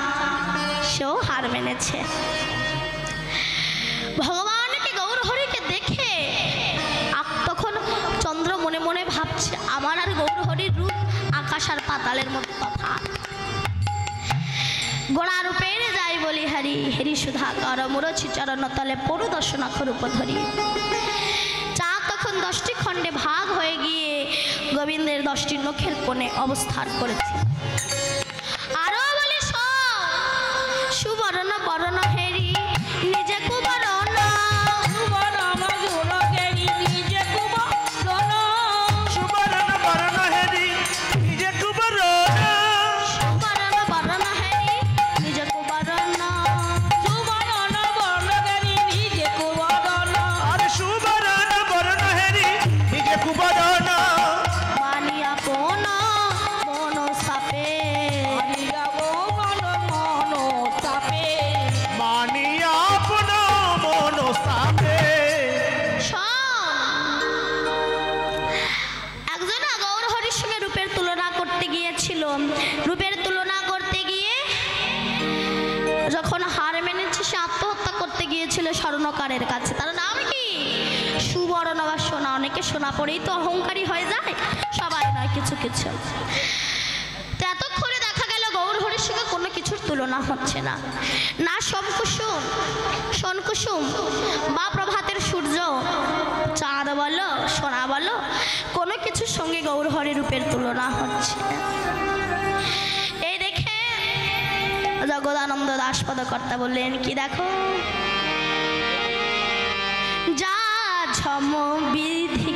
Speaker 1: সেও হার মেনেছে। ভগবানকে গৌর হরিকে দেখে তখন চন্দ্র মনে মনে ভাবছে আমার আর গৌর হরির রূপ আকাশ আর পাতালের মতো তফাৎ। গোড়া রূপের যাই বলি হরি হরি সুধা কর মুরছি চরণ তলে পরু দর্শন রূপ ধরি। চাঁদ তখন 10টি খণ্ডে ভাগ হয়ে গিয়ে গোবিন্দের 10টি নখের কোণে অবস্থান করেছে। আরো বলি সুবর্ণ বরণ হেরি নিজে কুবরণ রূপের তুলনা করতে গিয়ে যখন হার মেনেছে সে আত্মহত্যা করতে গিয়েছিল স্বর্ণকারের কাছে। তার নাম কি? সুবর্ণ বা সোনা। অনেকে সোনা পরেই তো অহংকারী হয়ে যায়, সবাই নয়, কিছু কিছু। তো এতক্ষণে দেখা গেল গৌর হরির সঙ্গে কোনো কিছুর তুলনা হচ্ছে না। না সমকুসুম সনকুসুম বা প্রভাতের সূর্য, চাঁদ বলো সোনা বলো, কোনো কিছুর সঙ্গে গৌর হরি রূপের তুলনা হচ্ছে না। এই দেখে জগদানন্দ দাস পদকর্তা বললেন কি দেখো, যা ঝম বিধি